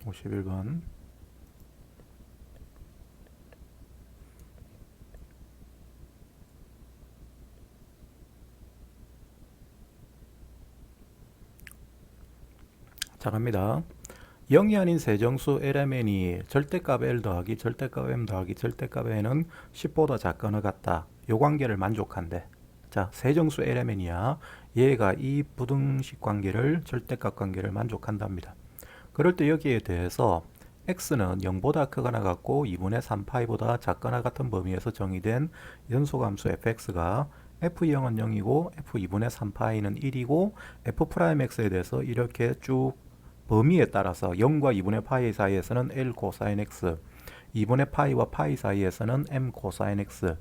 51번. 자, 갑니다. 0이 아닌 세정수 LMN이 절대값 L 더하기 절대값 M 더하기 절대값 N은 10보다 작거나 같다. 요 관계를 만족한대. 자, 세정수 LMN이야. 얘가 이 부등식 관계를, 절대값 관계를 만족한답니다. 그럴 때 여기에 대해서 x는 0보다 크거나 같고 2분의 3파이보다 작거나 같은 범위에서 정의된 연소함수 fx가 f0은 0이고 f2분의 3파이는 1이고 f'x에 대해서 이렇게 쭉 범위에 따라서 0과 2분의 파이 사이에서는 L 코사인 x, 2분의 파이와 파이 사이에서는 M 코사인 x,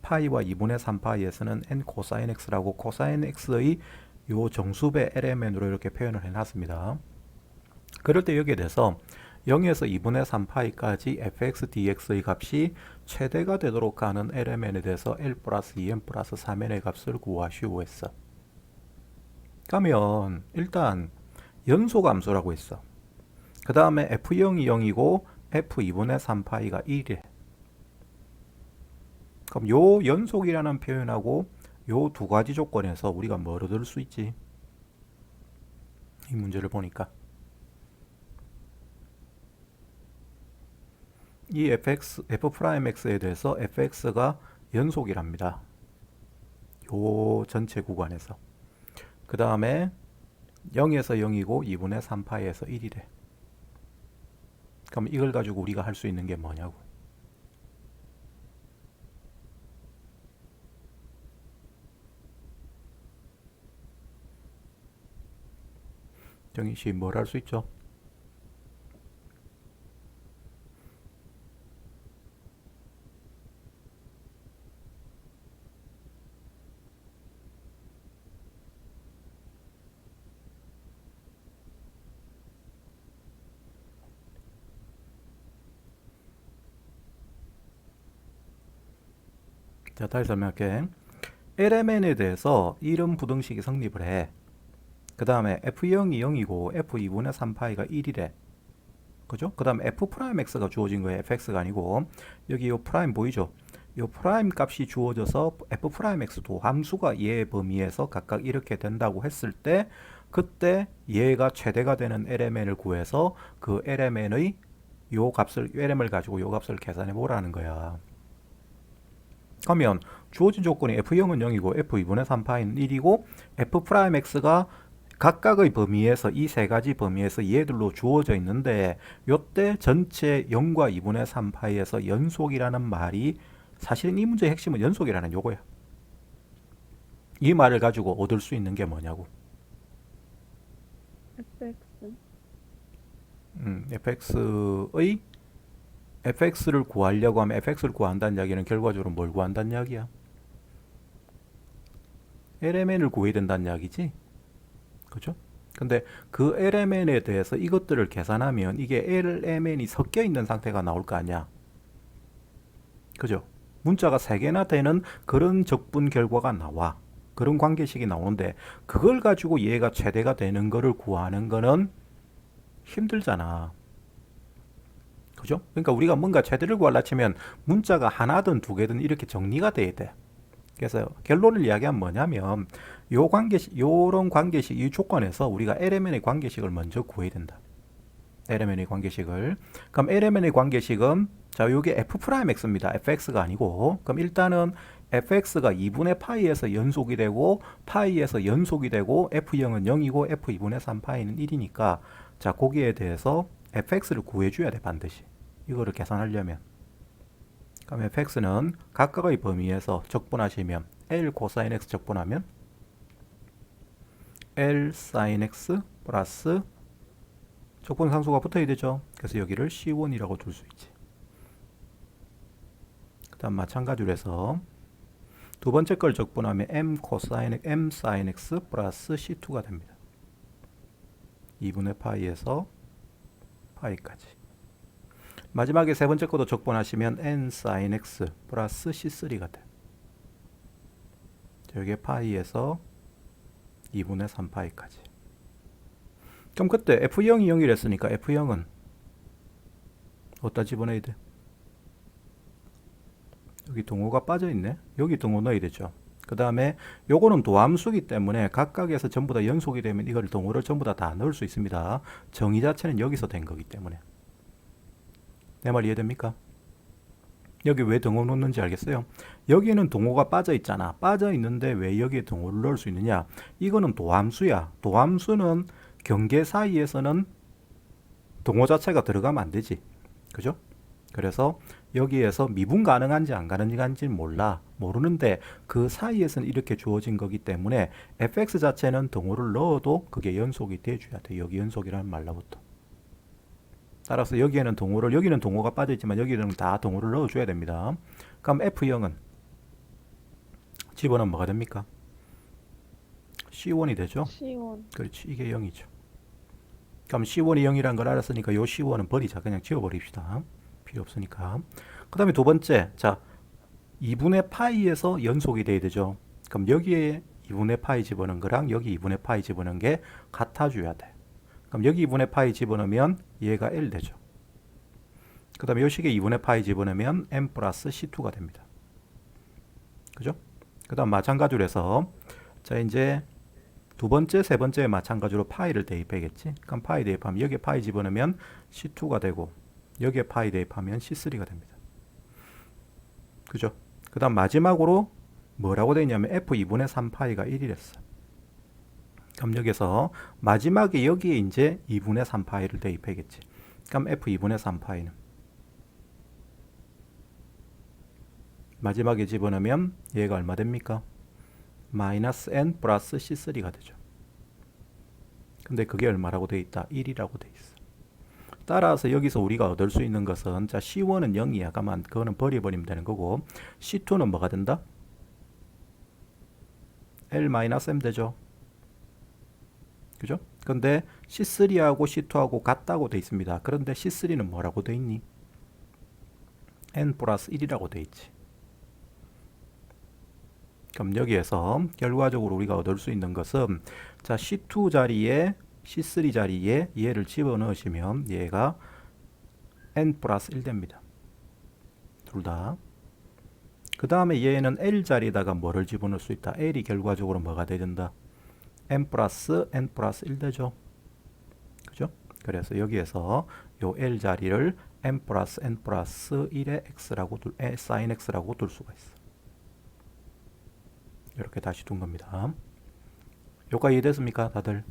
파이와 2분의 3파이에서는 N 코사인 x라고 코사인 x의 요 정수배 LMN으로 이렇게 표현을 해놨습니다. 그럴 때 여기에 대해서 0에서 2분의 3파이까지 fx dx의 값이 최대가 되도록 하는 LMN에 대해서 L 플러스 2M 플러스 3N의 값을 구하시오 했어. 그러면 일단 연소감수라고 했어. 그 다음에 f0이 0이고 f2분의 3파이가 1이래. 그럼 요 연속이라는 표현하고 요 두 가지 조건에서 우리가 뭐를 얻을 수 있지? 이 문제를 보니까 이 f'x에 대해서 fx가 연속이랍니다. 요 전체 구간에서. 그 다음에 0에서 0이고 2분의 3파이에서 1이래. 그럼 이걸 가지고 우리가 할 수 있는 게 뭐냐고. 정희씨 뭘 할 수 있죠? 자, 다시 설명할게. LMN에 대해서 이런 부등식이 성립을 해. 그 다음에 F0이 0이고 F2분의 3파이가 1이래. 그죠? 그 다음에 F'X가 주어진 거예요. fx가 아니고. 여기 요 프라임 보이죠? 요 프라임 값이 주어져서 F'X 두 함수가 얘 범위에서 각각 이렇게 된다고 했을 때 그때 얘가 최대가 되는 LMN을 구해서 그 LMN의 요 값을, LM을 가지고 요 값을 계산해 보라는 거야. 그러면 주어진 조건이 F0은 0이고 F2분의 3파이는 1이고 F'X가 각각의 범위에서 이 세 가지 범위에서 얘들로 주어져 있는데 요때 전체 0과 2분의 3파이에서 연속이라는 말이 사실은 이 문제의 핵심은 연속이라는 요거야. 이 말을 가지고 얻을 수 있는 게 뭐냐고. fx. fx의 fx를 구하려고 하면 fx를 구한다는 이야기는 결과적으로 뭘 구한다는 이야기야? LMN을 구해야 된다는 이야기지. 그죠? 근데 그 LMN에 대해서 이것들을 계산하면 이게 LMN이 섞여 있는 상태가 나올 거 아니야. 그죠? 문자가 3개나 되는 그런 적분 결과가 나와. 그런 관계식이 나오는데 그걸 가지고 얘가 최대가 되는 거를 구하는 거는 힘들잖아. 그죠? 그러니까 우리가 뭔가 최대를 구하려 치면 문자가 하나든 두 개든 이렇게 정리가 돼야 돼. 그래서 결론을 이야기하면 뭐냐면 요 관계식, 요런 관계식, 이 조건에서 우리가 LMN의 관계식을 먼저 구해야 된다. LMN의 관계식을. 그럼 LMN의 관계식은 자, 요게 F'X입니다. fx가 아니고. 그럼 일단은 fx가 2분의 파이에서 연속이 되고 파이에서 연속이 되고 f0은 0이고 f2분의 3파이는 1이니까 자, 거기에 대해서 fx를 구해줘야 돼, 반드시. 이거를 계산하려면. 그럼 fx는 각각의 범위에서 적분하시면 L 코사인 x 적분하면 L 사인 x 플러스 적분 상수가 붙어야 되죠. 그래서 여기를 C1이라고 둘 수 있지. 그 다음 마찬가지로 해서 두 번째 걸 적분하면 M 사인 x 플러스 C2가 됩니다. 2분의 파이에서 파이까지. 마지막에 세 번째 것도 적분하시면 N 사인 x 플러스 C3가 돼. 여기에 파이에서 2분의 3파이까지. 그럼 그때 F0이 0이랬으니까 F0은 어디다 집어넣어야 돼? 여기 등호가 빠져있네. 여기 등호 넣어야 되죠. 그 다음에 요거는 도함수기 때문에 각각에서 전부 다 연속이 되면 이걸 등호를 전부 다 넣을 수 있습니다. 정의 자체는 여기서 된 거기 때문에. 내 말 이해됩니까? 여기 왜 등호 넣는지 알겠어요? 여기는 등호가 빠져 있잖아. 빠져 있는데 왜 여기에 등호를 넣을 수 있느냐? 이거는 도함수야. 도함수는 경계 사이에서는 등호 자체가 들어가면 안 되지. 그죠? 그래서 여기에서 미분 가능한지 안 가능한지는 몰라. 모르는데 그 사이에서는 이렇게 주어진 거기 때문에 fx 자체는 등호를 넣어도 그게 연속이 돼줘야 돼. 여기 연속이라는 말로부터. 따라서 여기에는 등호를, 여기는 등호가 빠져있지만 여기는 다 등호를 넣어줘야 됩니다. 그럼 F0은 집어넣으면 뭐가 됩니까? C1이 되죠? C1. 그렇지. 이게 0이죠. 그럼 C1이 0이라는 걸 알았으니까 요 C1은 버리자. 그냥 지워버립시다. 필요 없으니까. 그 다음에 두 번째. 자, 2분의 파이에서 연속이 돼야 되죠. 그럼 여기에 2분의 파이 집어넣은 거랑 여기 2분의 파이 집어넣은 게 같아줘야 돼. 그럼 여기 2분의 파이 집어넣으면 얘가 L 되죠. 그 다음에 요 식에 2분의 파이 집어넣으면 M 플러스 C2가 됩니다. 그죠? 그 다음 마찬가지로 해서 자 이제 두 번째, 세 번째에 마찬가지로 파이를 대입하겠지. 그럼 파이 대입하면 여기에 파이 집어넣으면 C2가 되고 여기에 파이 대입하면 C3가 됩니다. 그죠? 그 다음 마지막으로 뭐라고 되어 있냐면 F2분의 3파이가 1이랬어. 그럼 여기서 마지막에 여기에 이제 2분의 3파이를 대입하겠지. 그럼 F2분의 3파이는 마지막에 집어넣으면 얘가 얼마 됩니까? 마이너스 n 플러스 C3가 되죠. 근데 그게 얼마라고 되어 있다? 1이라고 되어 있어. 따라서 여기서 우리가 얻을 수 있는 것은 자 C1은 0이야. 가만 그거는 버려버리면 되는 거고 C2는 뭐가 된다? L-M 되죠. 그죠? 근데 C3하고 C2하고 같다고 되어 있습니다. 그런데 C3는 뭐라고 되어 있니? N 플러스 1이라고 되어 있지. 그럼 여기에서 결과적으로 우리가 얻을 수 있는 것은 자 C2 자리에 C3 자리에 얘를 집어넣으시면 얘가 N 플러스 1 됩니다. 둘 다. 그 다음에 얘는 L 자리에다가 뭐를 집어넣을 수 있다? L이 결과적으로 뭐가 돼야 된다? N 플러스 1 되죠. 그죠? 그래서 여기에서 요 L 자리를 N 플러스 1의 X라고 sin X라고 둘 수가 있어. 이렇게 다시 둔 겁니다. 요가 이해됐습니까? 다들?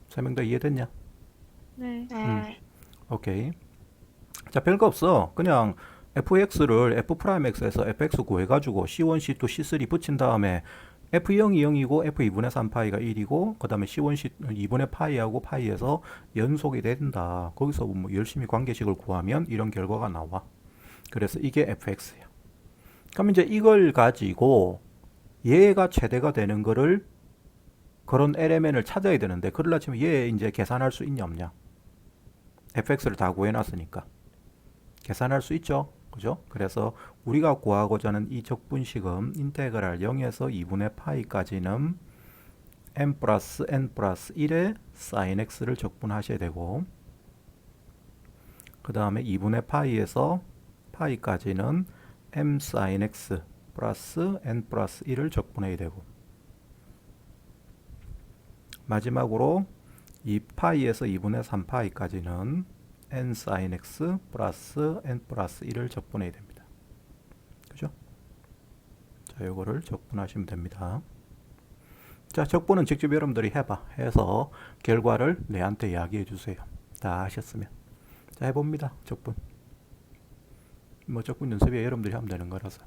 설명 다 이해됐냐? 네. 오케이. 자, 별거 없어. 그냥 fx를 f'x에서 fx 구해가지고 c1, c2, c3 붙인 다음에 f0이 0이고 f2분의 3파이가 1이고 그 다음에 c1, c 2분의 파이하고 파이에서 연속이 된다. 거기서 뭐 열심히 관계식을 구하면 이런 결과가 나와. 그래서 이게 fx예요. 그럼 이제 이걸 가지고 얘가 최대가 되는 거를 그런 LMN을 찾아야 되는데 그러려면 얘 이제 계산할 수 있냐 없냐? fx를 다 구해놨으니까 계산할 수 있죠. 그죠? 그래서 우리가 구하고자 하는 이 적분식은 인테그랄 0에서 2분의 파이까지는 m 플러스 n 플러스 1의 sin x를 적분하셔야 되고 그 다음에 2분의 파이에서 파이까지는 m sin x 플러스 n 플러스 1을 적분해야 되고 마지막으로 이 파이에서 2분의 3파이까지는 n sin x 플러스 n 플러스 1을 적분해야 됩니다. 그죠? 자, 요거를 적분하시면 됩니다. 자, 적분은 직접 여러분들이 해봐. 해서 결과를 내한테 이야기해 주세요. 다 하셨으면. 자, 해봅니다. 적분. 뭐 적분 연습이야 여러분들이 하면 되는 거라서.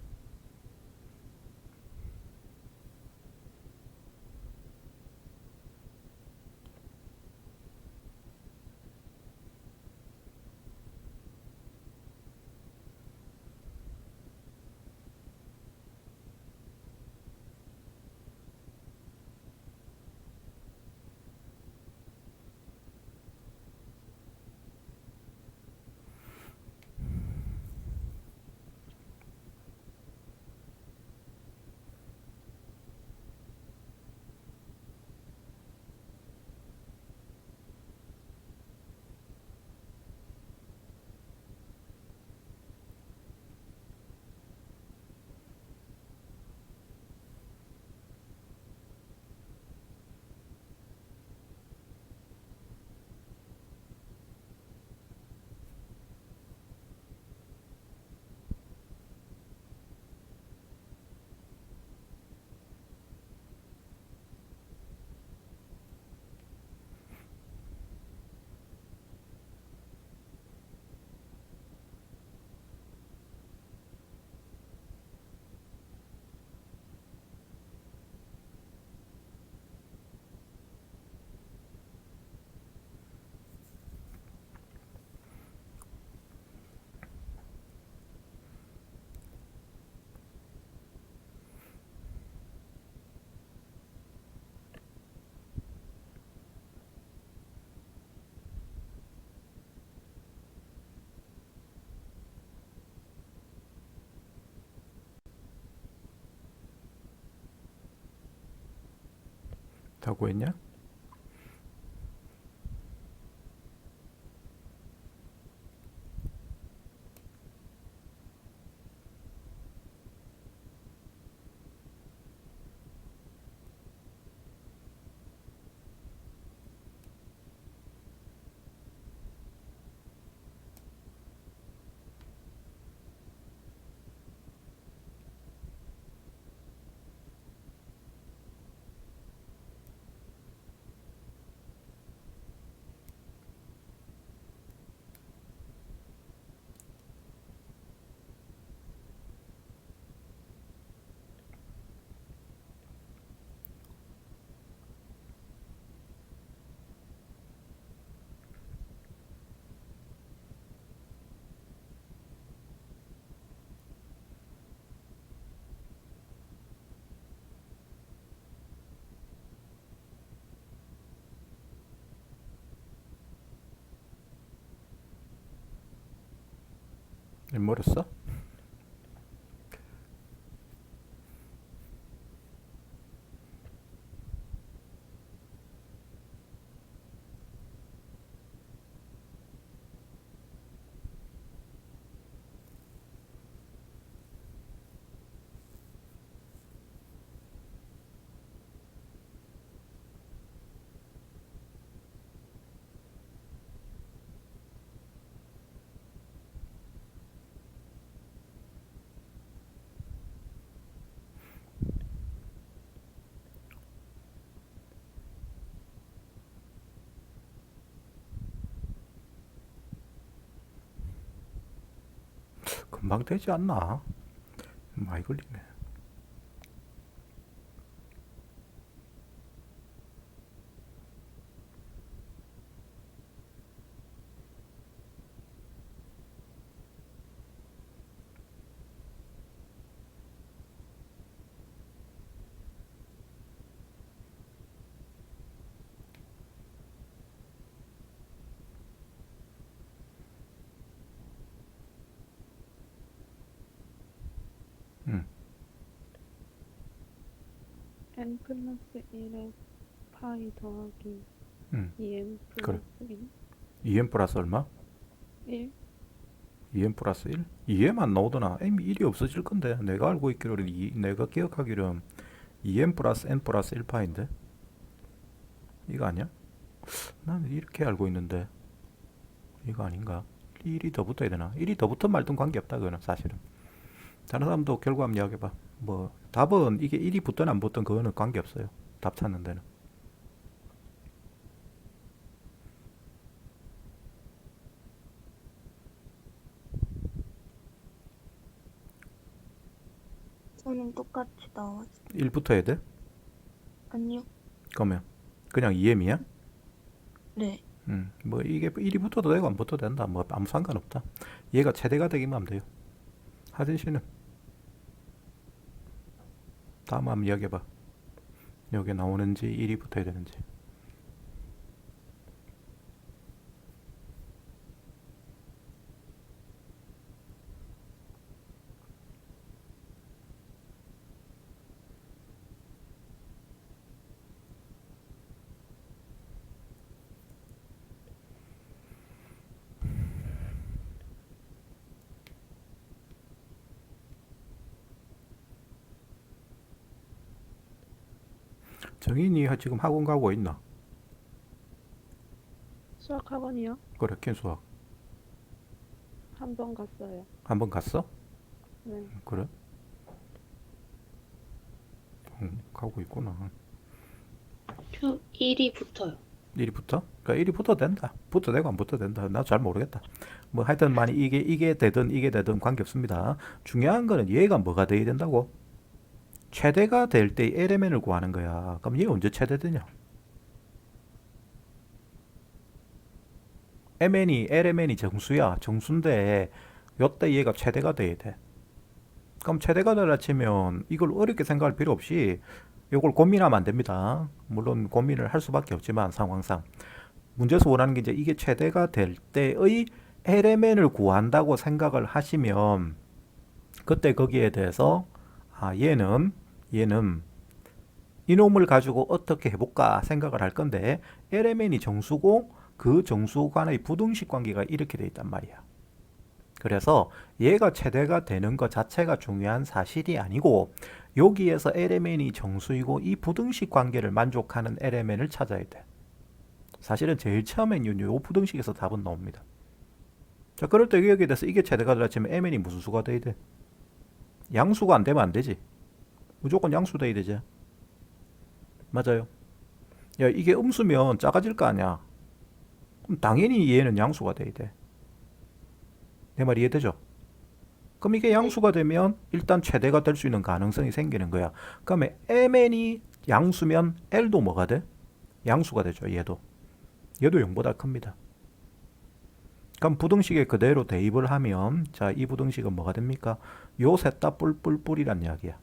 다 구했냐? 멀었어? 금방 되지 않나? 많이 걸리네. 응, n 플러스 1에 파이 더하기 응. 2n 그래. 플러스 1? 2m 플러스 얼마? 1? 2m 플러스 1? 2m만 나오더나? m이 1이 없어질 건데. 내가 알고 있기로는, 내가 기억하기로는 2m 플러스 n 플러스 1파인데? 이거 아니야? 나는 이렇게 알고 있는데. 이거 아닌가? 1이 더 붙어야 되나? 1이 더 붙은 말든 관계없다, 그거는 사실은. 다른 사람도 결과 한번 이야기해봐. 뭐, 답은 이게 1이 붙든 안 붙든 그거는 관계없어요. 답 찾는 데는. 저는 똑같이 나왔어요. 1 붙어야 돼? 아니요. 그러면 그냥 2m이야? 네. 뭐 이게 1이 붙어도 되고 안 붙어도 된다. 뭐 아무 상관없다. 얘가 최대가 되기만 하면 돼요. 하진 씨는 다음 한번 이야기해봐. 여기 나오는지 1이 붙어야 되는지. 정인이 지금 학원 가고 있나? 수학 학원이요? 그래, 캔 수학. 한 번 갔어요. 한 번 갔어? 네. 그래? 가고 있구나. 표 1이 붙어요. 1이 붙어? 그러니까 1이 붙어도 된다. 붙어도 되고 안 붙어도 된다. 나 잘 모르겠다. 뭐 하여튼 만약 이게 되든 관계없습니다. 중요한 거는 얘가 뭐가 돼야 된다고? 최대가 될 때 LMN을 구하는 거야. 그럼 얘 언제 최대되냐? LMN이 정수야. 정수인데 요때 얘가 최대가 돼야 돼. 그럼 최대가 되라 치면 이걸 어렵게 생각할 필요 없이 이걸 고민하면 안 됩니다. 물론 고민을 할 수밖에 없지만 상황상. 문제에서 원하는 게 이제 이게 최대가 될 때의 LMN을 구한다고 생각을 하시면 그때 거기에 대해서 얘는 이놈을 가지고 어떻게 해볼까 생각을 할 건데 LMN이 정수고 그 정수 간의 부등식 관계가 이렇게 돼 있단 말이야. 그래서 얘가 최대가 되는 것 자체가 중요한 사실이 아니고 여기에서 LMN이 정수이고 이 부등식 관계를 만족하는 LMN을 찾아야 돼. 사실은 제일 처음엔 요 부등식에서 답은 나옵니다. 자, 그럴 때 여기에 대해서 이게 최대가 되라 치면 MN이 무슨 수가 돼야 돼? 양수가 안 되면 안 되지. 무조건 양수 돼야 되지. 맞아요. 야, 이게 음수면 작아질 거 아니야. 그럼 당연히 얘는 양수가 돼야 돼. 내 말 이해되죠? 그럼 이게 양수가 되면 일단 최대가 될 수 있는 가능성이 생기는 거야. 그러면 MN이 양수면 L도 뭐가 돼? 양수가 되죠. 얘도 0보다 큽니다. 그럼 부등식에 그대로 대입을 하면 자, 이 부등식은 뭐가 됩니까? 요 셋 다 뿔뿔뿔이란 이야기야.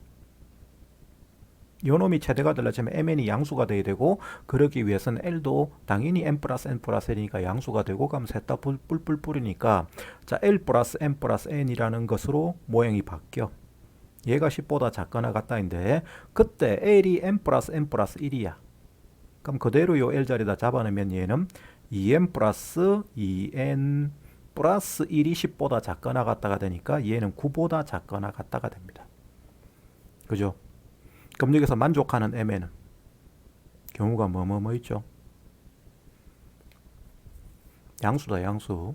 요 놈이 최대가 되려면 MN이 양수가 돼야 되고 그러기 위해서는 L도 당연히 M 플러스 N 플러스 N이니까 양수가 되고 그럼 셋 다 뿔뿔뿔이니까 자, L 플러스 M 플러스 N이라는 것으로 모양이 바뀌어. 얘가 10보다 작거나 같다인데 그때 L이 M 플러스 N 플러스 1이야. 그럼 그대로 요 L 자리에다 잡아놓으면 얘는 2M 플러스 2N 플러스 1이 10보다 작거나 같다가 되니까 얘는 9보다 작거나 같다가 됩니다. 그죠? 그럼 여기서 만족하는 MN은 경우가 뭐 있죠? 양수다, 양수.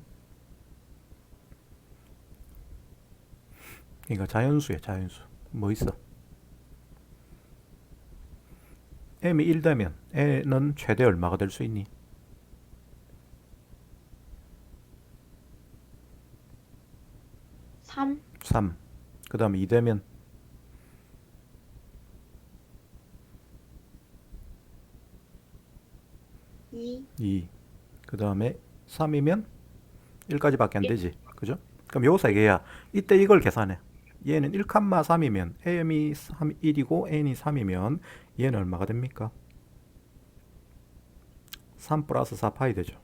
그러니까 자연수야, 자연수. 뭐 있어? M이 1 되면 N은 최대 얼마가 될 수 있니? 3, 3. 그 다음에 2 되면 2, 2. 그 다음에 3이면 1까지밖에 안 일. 되지. 그죠? 그럼 요 세 개야. 이때 이걸 계산해. 얘는 1,3이면 M이 3, 1이고 N이 3이면 얘는 얼마가 됩니까? 3 플러스 4파이 되죠.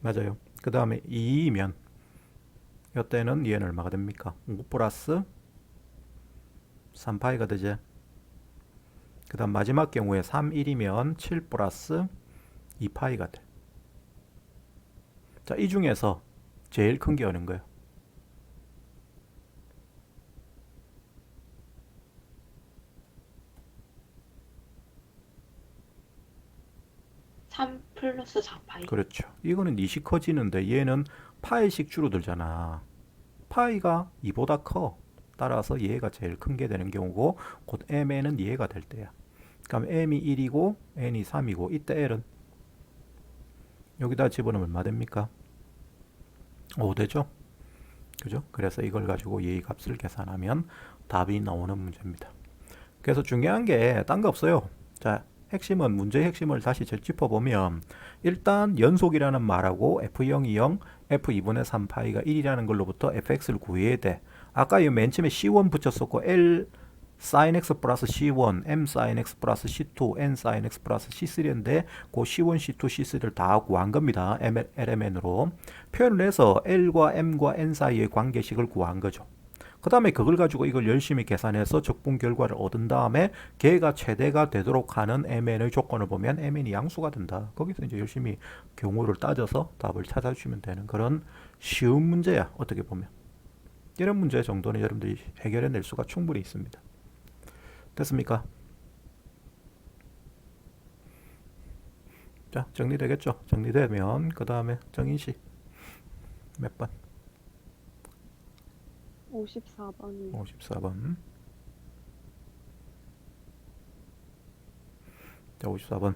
맞아요. 그 다음에 2이면 이때는 얘는 얼마가 됩니까? 5 플러스 3파이가 되지. 그 다음 마지막 경우에 3, 1이면 7 플러스 2파이가 돼. 자, 이 중에서 제일 큰 게 어느 거예요? 3 플러스 4파이. 그렇죠. 이거는 2씩 커지는데 얘는 파이씩 줄어들잖아. 파이가 2보다 커. 따라서 얘가 제일 큰 게 되는 경우고 곧 Mn은 얘가 될 때야. 그럼 M이 1이고 N이 3이고 이때 L은 여기다 집어넣으면 얼마 됩니까? 5 되죠? 그죠? 그래서 이걸 가지고 얘의 값을 계산하면 답이 나오는 문제입니다. 그래서 중요한 게 딴 거 없어요. 자, 핵심은 문제의 핵심을 다시 짚어보면 일단 연속이라는 말하고 F0이 0, F2분의 3파이가 1이라는 걸로부터 fx를 구해야 돼. 아까 이 맨 처음에 C1 붙였었고 L sin x 플러스 C1, M sin x 플러스 C2, N sin x 플러스 C3인데 그 C1, C2, C3를 다 구한 겁니다. LMN으로. 표현을 해서 L과 M과 N 사이의 관계식을 구한 거죠. 그 다음에 그걸 가지고 이걸 열심히 계산해서 적분 결과를 얻은 다음에 걔가 최대가 되도록 하는 MN의 조건을 보면 MN이 양수가 된다. 거기서 이제 열심히 경우를 따져서 답을 찾아주시면 되는 그런 쉬운 문제야. 어떻게 보면. 이런 문제 정도는 여러분들이 해결해낼 수가 충분히 있습니다. 됐습니까? 자, 정리되겠죠? 정리되면 그 다음에 정인씨 몇 번? 54번이요. 54번. 자, 54번.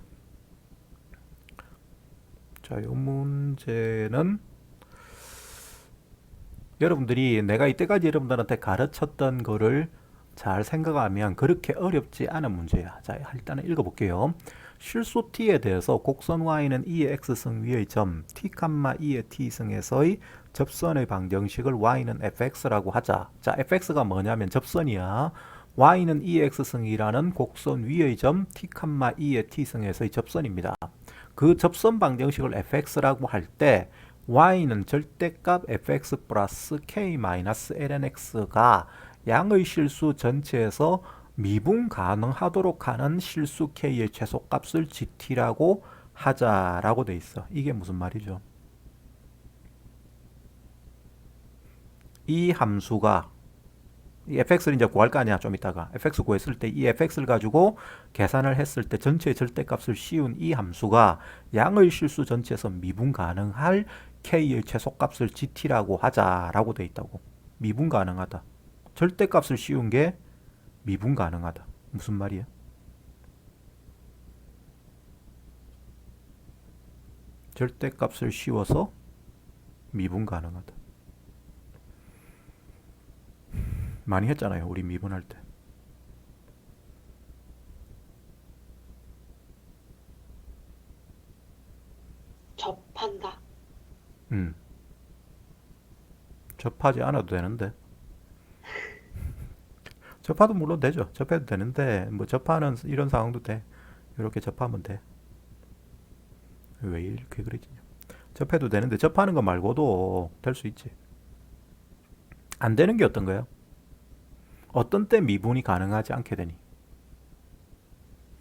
자, 이 문제는 여러분들이 내가 이때까지 여러분들한테 가르쳤던 거를 잘 생각하면 그렇게 어렵지 않은 문제야. 자, 일단은 읽어볼게요. 실수 t에 대해서 곡선 y는 2의 x승 위의 점 t, 2의 t승에서의 접선의 방정식을 y는 fx라고 하자. 자, fx가 뭐냐면 접선이야. y는 2의 x승이라는 곡선 위의 점 t, 2의 t승에서의 접선입니다. 그 접선 방정식을 fx라고 할 때 y는 절대값 fx 플러스 k 마이너스 ln x가 양의 실수 전체에서 미분 가능하도록 하는 실수 k의 최소값을 gt라고 하자라고 돼 있어. 이게 무슨 말이죠? 이 함수가 이 fx를 이제 구할 거 아니야. 좀 이따가 fx 구했을 때 이 fx를 가지고 계산을 했을 때 전체의 절대값을 씌운 이 함수가 양의 실수 전체에서 미분 가능할 k의 최소값을 gt라고 하자라고 돼 있다고. 미분 가능하다. 절대값을 씌운 게 미분 가능하다. 무슨 말이야? 절대값을 씌워서 미분 가능하다. 많이 했잖아요. 우리 미분할 때. 접한다. 접하지 않아도 되는데. 접하도 물론 되죠. 접해도 되는데 뭐 접하는 이런 상황도 돼. 이렇게 접하면 돼. 왜 이렇게 그러지냐? 접해도 되는데 접하는 거 말고도 될 수 있지. 안 되는 게 어떤 거야? 어떤 때 미분이 가능하지 않게 되니?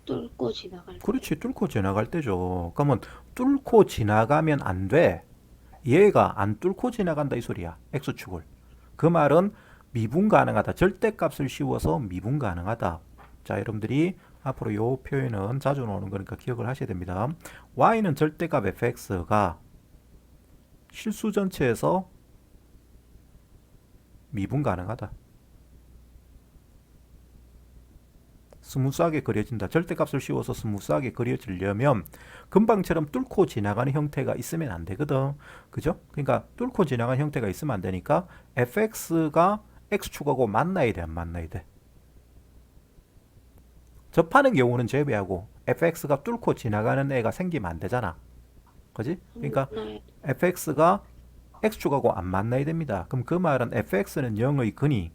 뚫고 지나갈 때. 그렇지, 뚫고 지나갈 때죠. 그러면 뚫고 지나가면 안 돼. 얘가 안 뚫고 지나간다 이 소리야. x축을. 그 말은 미분 가능하다. 절대값을 씌워서 미분 가능하다. 자, 여러분들이 앞으로 요 표현은 자주 나오는 거니까 기억을 하셔야 됩니다. y는 절대값 fx가 실수 전체에서 미분 가능하다. 스무스하게 그려진다. 절대값을 씌워서 스무스하게 그려지려면 금방처럼 뚫고 지나가는 형태가 있으면 안 되거든. 그죠? 그러니까 뚫고 지나가는 형태가 있으면 안 되니까 fx가 x축하고 만나야 돼, 안 만나야 돼? 접하는 경우는 제외하고 fx가 뚫고 지나가는 애가 생기면 안 되잖아. 그지? 그러니까 네. fx가 x축하고 안 만나야 됩니다. 그럼 그 말은 fx는 0의 근이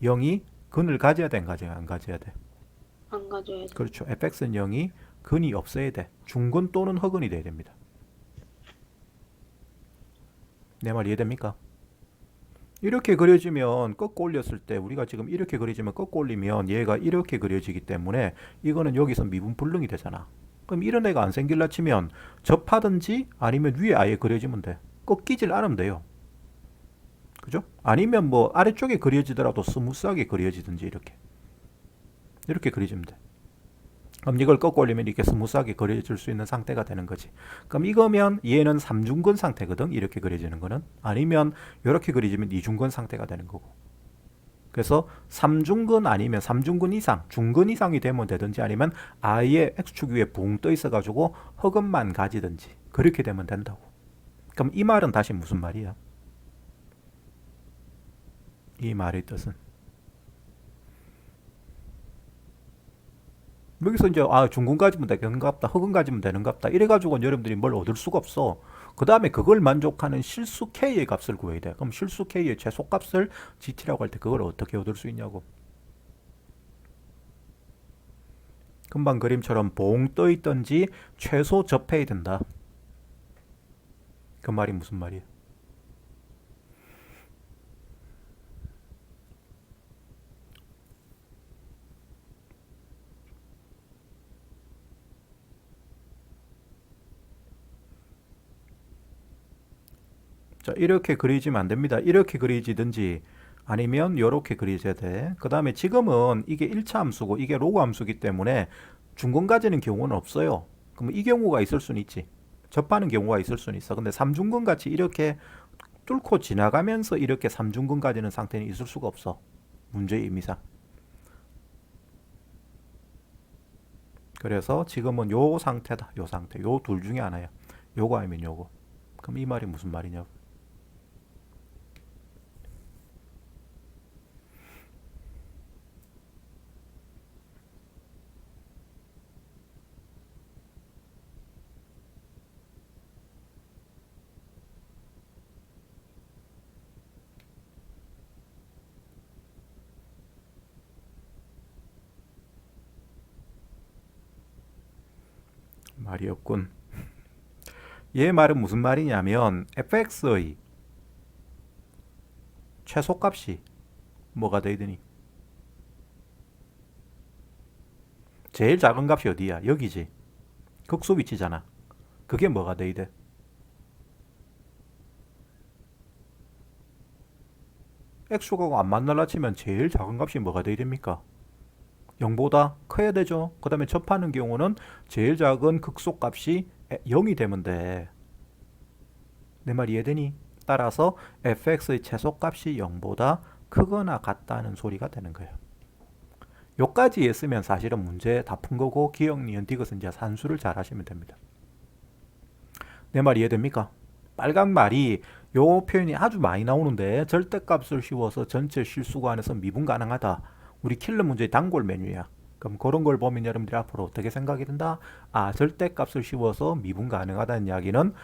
0이 근을 가져야 돼, 안 가져야 돼? 안 가져야 돼. 그렇죠. fx는 0이 근이 없어야 돼. 중근 또는 허근이 돼야 됩니다. 내 말 이해됩니까? 이렇게 그려지면 꺾고 올렸을 때 우리가 지금 이렇게 그려지면 꺾고 올리면 얘가 이렇게 그려지기 때문에 이거는 여기서 미분 불능이 되잖아. 그럼 이런 애가 안 생길라 치면 접하든지 아니면 위에 아예 그려지면 돼. 꺾이질 않으면 돼요. 그죠? 아니면 뭐 아래쪽에 그려지더라도 스무스하게 그려지든지 이렇게 그려지면 돼. 그럼 이걸 꺾고 올리면 이렇게 스무스하게 그려질 수 있는 상태가 되는 거지. 그럼 이거면 얘는 3중근 상태거든. 이렇게 그려지는 거는. 아니면 이렇게 그려지면 2중근 상태가 되는 거고. 그래서 3중근 아니면 3중근 이상, 중근 이상이 되면 되든지 아니면 아예 X축 위에 붕 떠 있어 가지고 허근만 가지든지 그렇게 되면 된다고. 그럼 이 말은 다시 무슨 말이야? 이 말의 뜻은 여기서 이제 중근 가지면 되는갑다, 허근 가지면 되는갑다 이래 가지고는 여러분들이 뭘 얻을 수가 없어. 그 다음에 그걸 만족하는 실수 k의 값을 구해야 돼. 그럼 실수 k의 최소값을 gt라고 할 때 그걸 어떻게 얻을 수 있냐고. 금방 그림처럼 봉 떠 있던지 최소 접해야 된다. 그 말이 무슨 말이야? 자, 이렇게 그리지면 안 됩니다. 이렇게 그리지든지 아니면 이렇게 그리셔야 돼. 그 다음에 지금은 이게 1차 함수고 이게 로그 함수기 때문에 중근 가지는 경우는 없어요. 그럼 이 경우가 있을 수는 있지. 접하는 경우가 있을 수는 있어. 근데 3중근 같이 이렇게 뚫고 지나가면서 이렇게 3중근 가지는 상태는 있을 수가 없어. 문제의 의미상. 그래서 지금은 요 상태다. 요 상태. 요 둘 중에 하나야. 요거 아니면 요거. 그럼 이 말이 무슨 말이냐고. 말이 없군. 얘 말은 무슨 말이냐면 fx의 최소값이 뭐가 돼야 되니? 제일 작은 값이 어디야? 여기지. 극소 위치잖아. 그게 뭐가 돼야 돼? x축하고 안 만날라 치면 제일 작은 값이 뭐가 돼야 됩니까? 0보다 커야 되죠. 그 다음에 접하는 경우는 제일 작은 극소 값이 0이 되면 돼. 내 말 이해되니? 따라서 fx의 최소값이 0보다 크거나 같다는 소리가 되는 거예요. 요까지 했으면 사실은 문제 다 푼 거고 기억, 니은, 디귿은 이제 산수를 잘 하시면 됩니다. 내 말 이해됩니까? 빨간 말이 요 표현이 아주 많이 나오는데 절대값을 씌워서 전체 실수관에서 미분 가능하다. 우리 킬러 문제의 단골 메뉴야. 그럼 그런 걸 보면 여러분들이 앞으로 어떻게 생각이 든다? 아, 절대값을 씌워서 미분 가능하다는 이야기는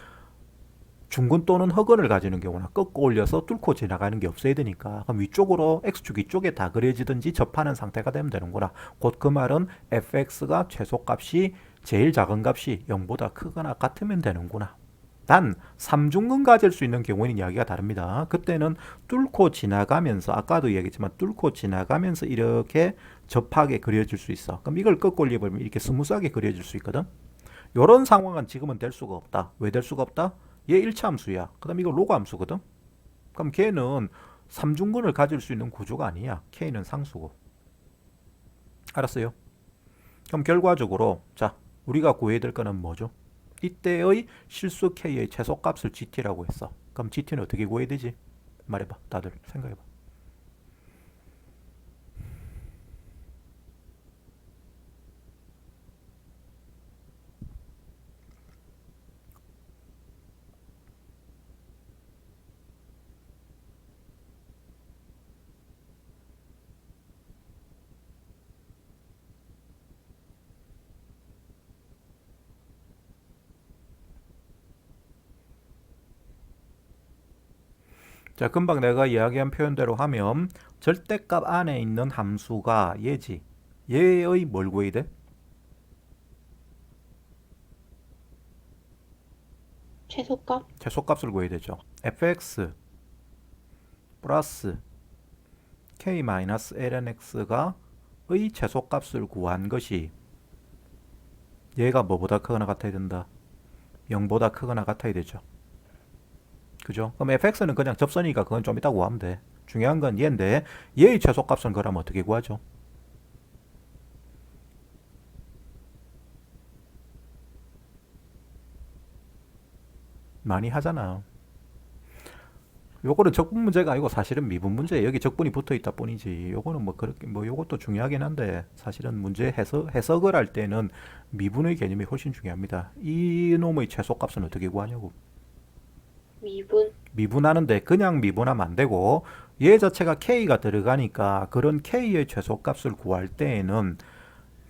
중근 또는 허근을 가지는 경우나 꺾어 올려서 뚫고 지나가는 게 없어야 되니까 그럼 위쪽으로 x축 위쪽에 다 그려지든지 접하는 상태가 되면 되는구나. 곧 그 말은 fx가 최소값이 제일 작은 값이 0보다 크거나 같으면 되는구나. 단 3중근 가질 수 있는 경우에는 이야기가 다릅니다. 그때는 뚫고 지나가면서 아까도 얘기했지만 뚫고 지나가면서 이렇게 접하게 그려질 수 있어. 그럼 이걸 꺾어 올려보면 이렇게 스무스하게 그려질 수 있거든. 이런 상황은 지금은 될 수가 없다. 왜 될 수가 없다? 얘 1차 함수야. 그 다음에 이거 로그 함수거든. 그럼 걔는 3중근을 가질 수 있는 구조가 아니야. K는 상수고. 알았어요? 그럼 결과적으로 자 우리가 구해야 될 거는 뭐죠? 이때의 실수 K의 최소값을 GT라고 했어. 그럼 GT는 어떻게 구해야 되지? 말해봐. 다들 생각해봐. 자, 금방 내가 이야기한 표현대로 하면 절대값 안에 있는 함수가 얘지. 얘의 뭘 구해야 돼? 최소값? 최소값을 구해야 되죠. fx 플러스 k-lnx가 의 최소값을 구한 것이 얘가 뭐보다 크거나 같아야 된다. 0보다 크거나 같아야 되죠. 그죠? 그럼 fx는 그냥 접선이니까 그건 좀 이따 구하면 돼. 중요한 건 얘인데 얘의 최소값은 그럼 어떻게 구하죠? 많이 하잖아. 요거는 적분 문제가 아니고 사실은 미분 문제. 여기 적분이 붙어 있다 뿐이지. 요거는 뭐 그렇게 뭐 요것도 중요하긴 한데 사실은 문제 해석을 할 때는 미분의 개념이 훨씬 중요합니다. 이 놈의 최소값은 어떻게 구하냐고. 미분? 미분하는데 그냥 미분하면 안 되고 얘 자체가 k가 들어가니까 그런 k의 최소값을 구할 때에는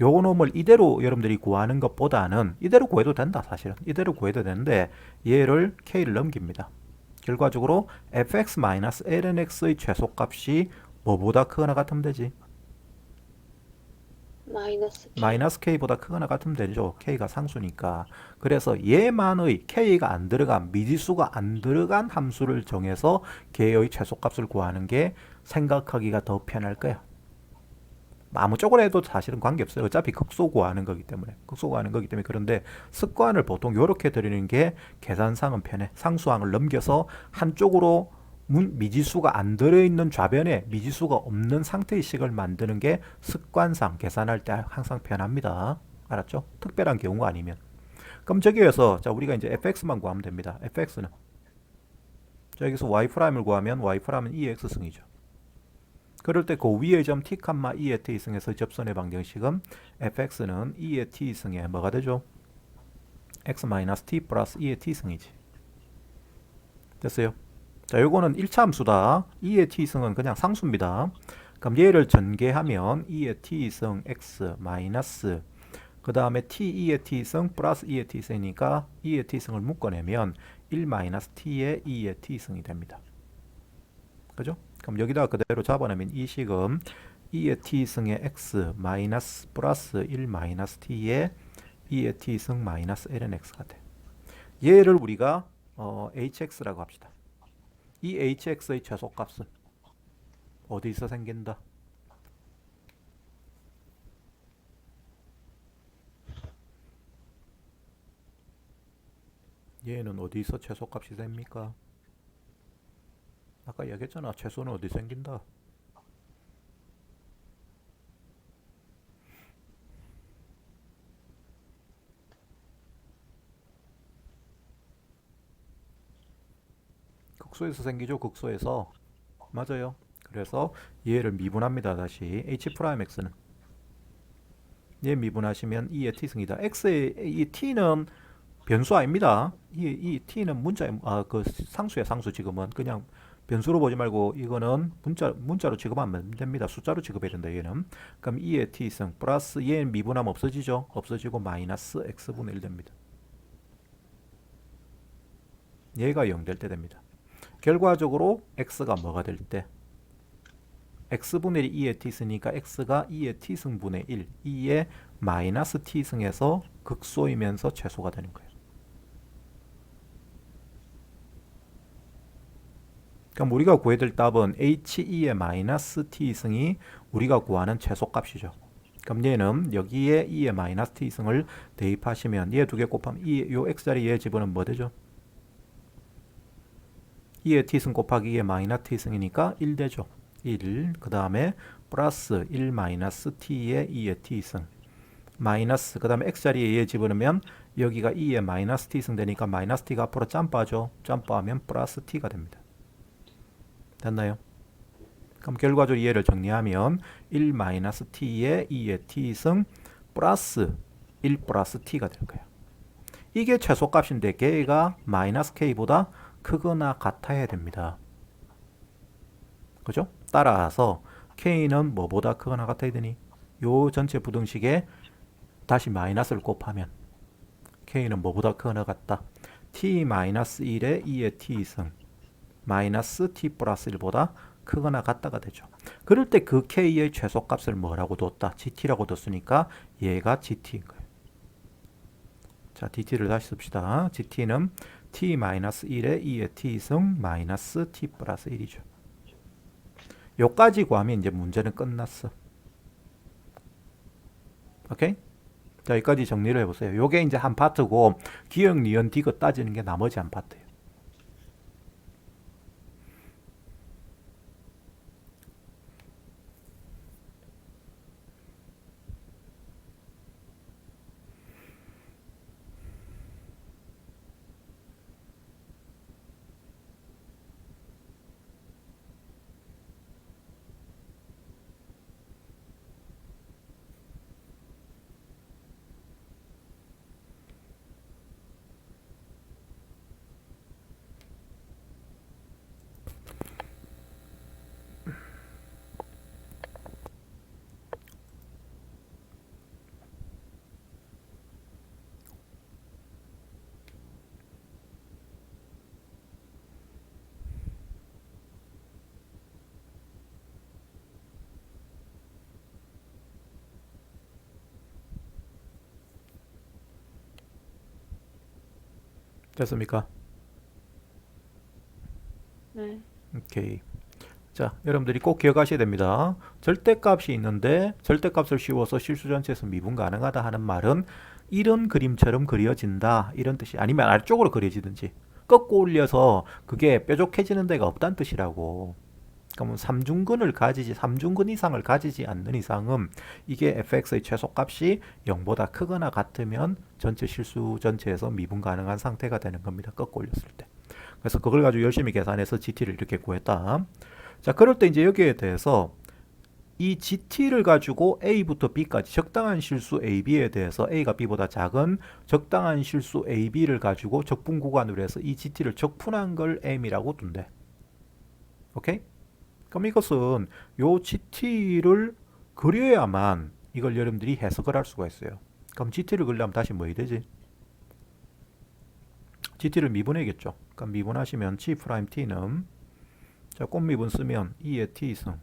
요 놈을 이대로 여러분들이 구하는 것보다는 이대로 구해도 된다. 사실은 이대로 구해도 되는데 얘를 k를 넘깁니다. 결과적으로 fx-lnx의 최소값이 뭐보다 크거나 같으면 되지? 마이너스 K. 마이너스 k보다 크거나 같으면 되죠. k가 상수니까. 그래서 얘만의 k가 안 들어간 미지수가 안 들어간 함수를 정해서 걔의 최소값을 구하는 게 생각하기가 더 편할 거야. 아무 쪽으로 해도 사실은 관계없어요. 어차피 극소 구하는 거기 때문에. 극소 구하는 거기 때문에. 그런데 습관을 보통 이렇게 드리는 게 계산상은 편해. 상수항을 넘겨서 한쪽으로 미지수가 안 들어있는 좌변에 미지수가 없는 상태의 식을 만드는 게 습관상 계산할 때 항상 편합니다. 알았죠? 특별한 경우가 아니면. 그럼 저기에서 자 우리가 이제 fx만 구하면 됩니다. fx는 자 여기서 y'을 구하면 y'은 2x승이죠. 그럴 때 그 위의 점 t, 2의 t승에서 접선의 방정식은 fx는 2의 t승에 뭐가 되죠? x-t 플러스 2의 t승이지. 됐어요? 자, 요거는 1차 함수다. 2의 t승은 그냥 상수입니다. 그럼 얘를 전개하면 2의 t승 x 마이너스 그 다음에 t2의 t승 플러스 2의 t승이니까 2의 t승을 묶어내면 1 마이너스 t의 2의 t승이 됩니다. 그죠? 그럼 여기다가 그대로 잡아내면 이 식은 2의 t승의 x 마이너스 플러스 1 마이너스 t의 2의 t승 마이너스 lnx가 돼. 얘를 우리가 hx라고 합시다. 이 hx의 최소값은 어디서 생긴다? 얘는 어디서 최소값이 됩니까? 아까 얘기했잖아. 최소는 어디 생긴다. 극소에서 생기죠. 극소에서. 맞아요. 그래서 얘를 미분합니다. 다시 H'X는 얘 미분하시면 2의 t승이다. X의 이 t는 변수 아닙니다. 이 t는 그 상수야. 상수. 지금은 그냥 변수로 보지 말고 이거는 문자로 취급하면 됩니다. 숫자로 취급해야 된다. 얘는. 그럼 2의 t승 플러스 얘는 미분하면 없어지죠. 없어지고 마이너스 x분의 1 됩니다. 얘가 0 될 때 됩니다. 결과적으로 x가 뭐가 될 때? x분의 2의 t승이니까 x가 2의 t승분의 1, 2의 마이너스 t승에서 극소이면서 최소가 되는 거예요. 그럼 우리가 구해야 될 답은 h2의 마이너스 t승이 우리가 구하는 최소값이죠. 그럼 얘는 여기에 2의 마이너스 t승을 대입하시면 얘 두 개 곱하면 요 x자리 얘 집어넣으면 뭐 되죠? 2의 t승 곱하기 2의 마이너스 t승이니까 1 되죠. 1, 그 다음에 플러스 1 마이너스 t의 2의 t승 마이너스, 그 다음에 x자리에 얘 집어넣으면 여기가 2의 마이너스 t승 되니까 마이너스 t가 앞으로 점프하죠. 점프하면 플러스 t가 됩니다. 됐나요? 그럼 결과적으로 얘를 정리하면 1 마이너스 t의 2의 t승 플러스 1 플러스 t가 될 거예요. 이게 최소값인데 걔가 마이너스 k보다 크거나 같아야 됩니다. 그죠? 따라서 k는 뭐보다 크거나 같아야 되니? 요 전체 부등식에 다시 마이너스를 곱하면 k는 뭐보다 크거나 같다? t-1의 2의 t승 마이너스 t 플러스 1보다 크거나 같다가 되죠. 그럴 때 그 k의 최소값을 뭐라고 뒀다? gt라고 뒀으니까 얘가 gt인 거예요. 자, dt를 다시 씁시다. gt는 t-1의 2의 t승 마이너스 t 플러스 1이죠. 요까지 구하면 이제 문제는 끝났어. 오케이? 자, 여기까지 정리를 해보세요. 요게 이제 한 파트고 기억, 니은, 디귿 따지는 게 나머지 한 파트예요. 됐습니까? 네. 오케이. 자, 여러분들이 꼭 기억하셔야 됩니다. 절대값이 있는데 절대값을 씌워서 실수 전체에서 미분 가능하다 하는 말은 이런 그림처럼 그려진다 이런 뜻이, 아니면 아래쪽으로 그려지든지 꺾고 올려서 그게 뾰족해지는 데가 없다는 뜻이라고. 그러면 3중근 이상을 가지지 않는 이상은 이게 fx의 최소값이 0보다 크거나 같으면 전체 실수 전체에서 미분 가능한 상태가 되는 겁니다. 꺾고 올렸을 때. 그래서 그걸 가지고 열심히 계산해서 gt를 이렇게 구했다. 자, 그럴 때 이제 여기에 대해서 이 gt를 가지고 a부터 b까지 적당한 실수 ab에 대해서 a가 b보다 작은 적당한 실수 ab를 가지고 적분 구간으로 해서 이 gt를 적분한 걸 m이라고 둔대. 오케이? 그럼 이것은 요 gt를 그려야만 이걸 여러분들이 해석을 할 수가 있어요. 그럼 gt를 그리려면 다시 뭐 해야 되지? gt를 미분해야겠죠. 그럼 미분하시면 g't는 자, 꽃미분 쓰면 2의 t승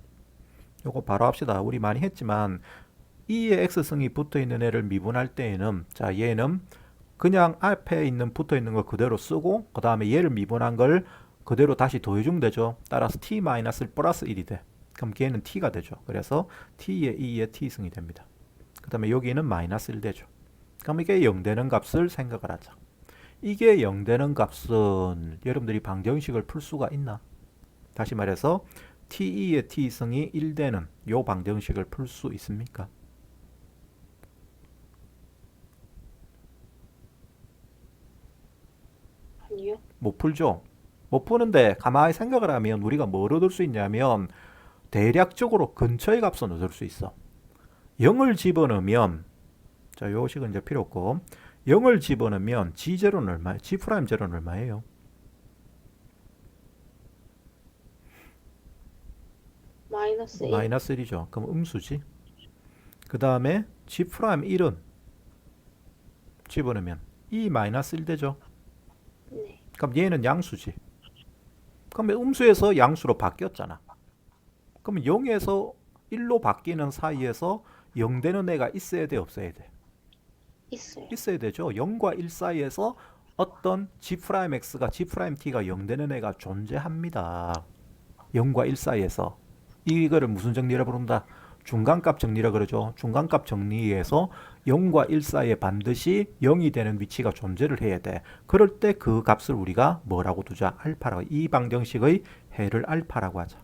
요거 바로 합시다. 우리 많이 했지만 2의 x승이 붙어있는 애를 미분할 때에는 자, 얘는 그냥 앞에 있는 붙어있는 거 그대로 쓰고 그 다음에 얘를 미분한 걸 그대로 다시 더해주면 되죠. 따라서 t 마이너스 플러스 1이 돼. 그럼 걔는 t가 되죠. 그래서 t의 2의 t승이 됩니다. 그 다음에 여기는 마이너스 1 되죠. 그럼 이게 0 되는 값을 생각을 하자. 이게 0 되는 값은 여러분들이 방정식을 풀 수가 있나? 다시 말해서 t2의 t승이 1 되는 요 방정식을 풀 수 있습니까? 아니요. 못 풀죠. 못 푸는데 가만히 생각을 하면 우리가 뭘 얻을 수 있냐면 대략적으로 근처의 값은 얻을 수 있어. 0을 집어넣으면 자, 요 식은 이제 필요 없고 0을 집어넣으면 G0는 얼마예요? G'0는 얼마예요? 마이너스 1. 마이너스 1이죠. 그럼 음수지. 그 다음에 G'1은 집어넣으면 E 마이너스 1 되죠. 네. 그럼 얘는 양수지. 그러면 음수에서 양수로 바뀌었잖아. 그러면 0에서 1로 바뀌는 사이에서 0 되는 애가 있어야 돼, 없어야 돼? 있어요. 있어야 되죠. 0과 1 사이에서 어떤 G'X가 G'T가 0 되는 애가 존재합니다. 0과 1 사이에서. 이거를 무슨 정리라 부른다? 중간값 정리라 그러죠. 중간값 정리에서 0과 1 사이에 반드시 0이 되는 위치가 존재를 해야 돼. 그럴 때 그 값을 우리가 뭐라고 두자? 알파라고. 이 방정식의 해를 알파라고 하자.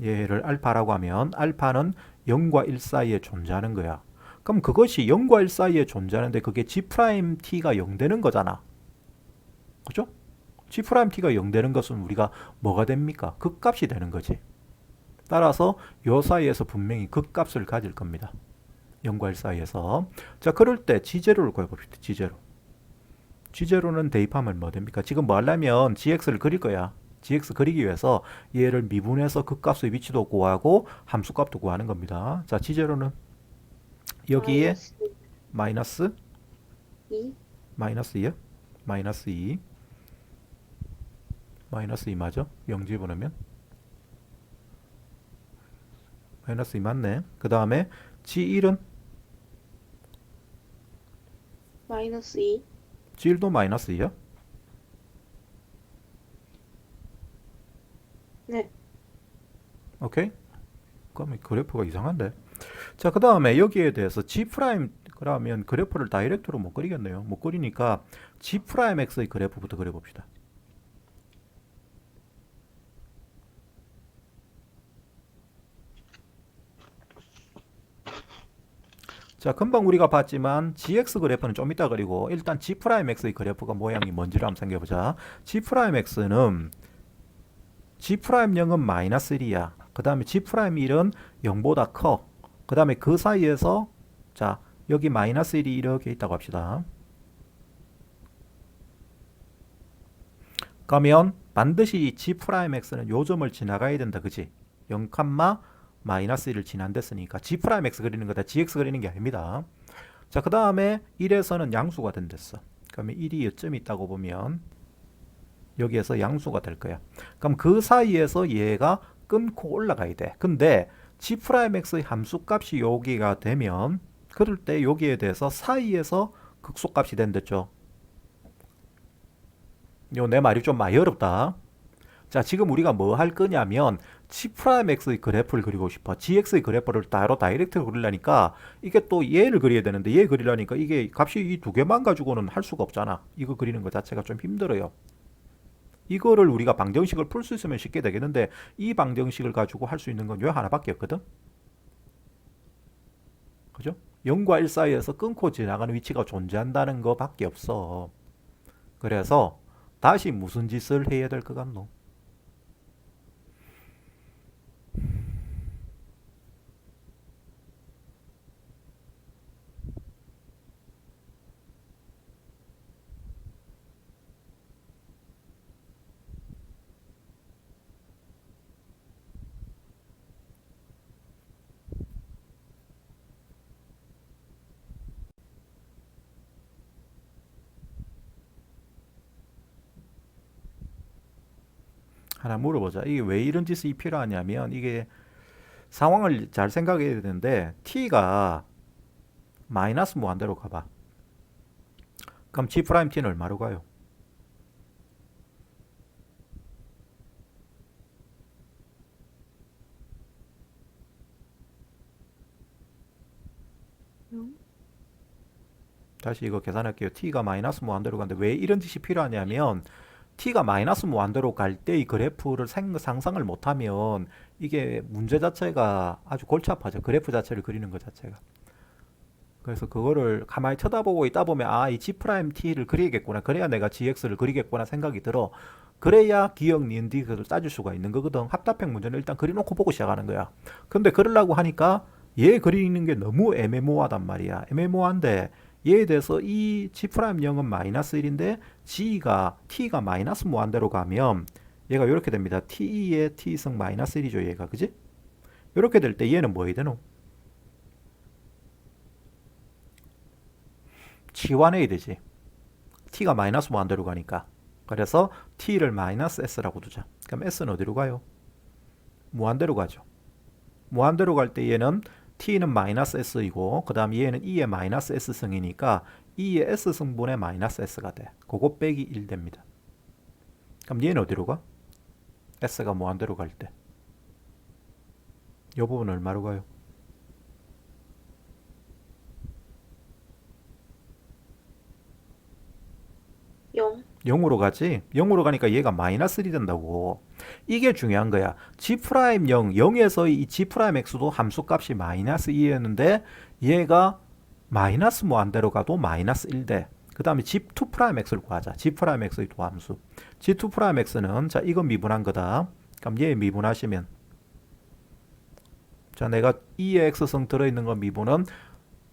얘를 알파라고 하면 알파는 0과 1 사이에 존재하는 거야. 그럼 그것이 0과 1 사이에 존재하는데 그게 G'T가 0 되는 거잖아. 그죠? G'T가 0 되는 것은 우리가 뭐가 됩니까? 극값이 되는 거지. 따라서 요 사이에서 분명히 극값을 가질 겁니다. 0과 1 사이에서. 자, 그럴 때 G0를 구해봅시다. G0. G0는 대입하면 뭐 됩니까? 지금 뭐 하려면 GX를 그릴 거야. GX 그리기 위해서 얘를 미분해서 극값의 위치도 구하고 함수값도 구하는 겁니다. 자, G0는 여기에 마이너스 2. 마이너스 2요? 마이너스 2. 마이너스 2 맞아? 0 집어넣으면 마이너스 2 맞네. 그 다음에 G1은 마이너스 2. G1도 마이너스 2요? 네. 오케이? 그러면 그래프가 이상한데. 자, 그 다음에 여기에 대해서 G' 그러면 그래프를 다이렉트로 못 그리겠네요. 못 그리니까 G'X의 그래프부터 그려봅시다. 자, 금방 우리가 봤지만 GX 그래프는 좀 이따 그리고 일단 G'X의 그래프가 모양이 뭔지를 한번 생각해보자. G'X는 G'0은 마이너스 1이야. 그 다음에 G'1은 0보다 커. 그 다음에 그 사이에서 자, 여기 마이너스 1이 이렇게 있다고 합시다. 그러면 반드시 이 G'X는 요 점을 지나가야 된다. 그지? 0, 마이너스 1을 지난댔으니까 G'X 그리는 거다. GX 그리는 게 아닙니다. 자, 그 다음에 1에서는 양수가 된댔어. 그러면 1이 요점이 있다고 보면 여기에서 양수가 될 거야. 그럼 그 사이에서 얘가 끊고 올라가야 돼. 근데 G'X의 함수값이 여기가 되면 그럴 때 여기에 대해서 사이에서 극소값이 된댔죠. 요 내 말이 좀 많이 어렵다. 자, 지금 우리가 뭐 할 거냐면 G'X의 그래프를 그리고 싶어. GX의 그래프를 따로 다이렉트로 그리려니까 이게 또 얘를 그려야 되는데 얘 그리려니까 이게 값이 이 두 개만 가지고는 할 수가 없잖아. 이거 그리는 것 자체가 좀 힘들어요. 이거를 우리가 방정식을 풀 수 있으면 쉽게 되겠는데 이 방정식을 가지고 할 수 있는 건 요 하나밖에 없거든. 그죠? 0과 1 사이에서 끊고 지나가는 위치가 존재한다는 거밖에 없어. 그래서 다시 무슨 짓을 해야 될 것 같노? 하나 물어보자. 이게 왜 이런 짓이 필요하냐면 이게 상황을 잘 생각해야 되는데 t가 마이너스 무한대로 가봐. 그럼 G'T는 얼마로 가요? 영? 다시 이거 계산할게요. t가 마이너스 무한대로 가는데 왜 이런 짓이 필요하냐면 t가 마이너스 무한대로 갈 때 이 그래프를 상상을 못하면 이게 문제 자체가 아주 골치 아파져. 그래프 자체를 그리는 것 자체가. 그래서 그거를 가만히 쳐다보고 있다 보면 아, 이 G'T를 그리겠구나. 그래야 내가 GX를 그리겠구나 생각이 들어. 그래야 기억, 니은, 디귿을 따질 수가 있는 거거든. 합답형 문제는 일단 그려놓고 보고 시작하는 거야. 근데 그러려고 하니까 얘 그리는 게 너무 애매모호하단 말이야. 애매모호한데 얘에 대해서 이 G'0은 마이너스 1인데 T가 마이너스 무한대로 가면 얘가 이렇게 됩니다. T의 T승 마이너스 1이죠. 얘가. 그지? 이렇게 될 때 얘는 뭐 해야 되노? 치환해야 되지. t가 마이너스 무한대로 가니까. 그래서 t를 마이너스 s라고 두자. 그럼 s는 어디로 가요? 무한대로 가죠. 무한대로 갈 때 얘는 t는 마이너스 s이고 그 다음 얘는 2의 마이너스 s승이니까 2의 s승분의 마이너스 s가 돼. 그거 빼기 1 됩니다. 그럼 얘는 어디로 가? s가 무한대로 갈 때. 이 부분 얼마로 가요? 0. 0으로 가지. 0으로 가니까 얘가 마이너스 1이 된다고. 이게 중요한 거야. G'0, 0에서 이 G'X도 함수값이 마이너스 2였는데 얘가 마이너스 무한대로 가도 마이너스 1돼. 그 다음에 G2'X를 구하자. G'X의 도함수. G2'X는 자 이거 미분한 거다. 그럼 얘 미분하시면 자 내가 2의 X승 들어있는 거 미분은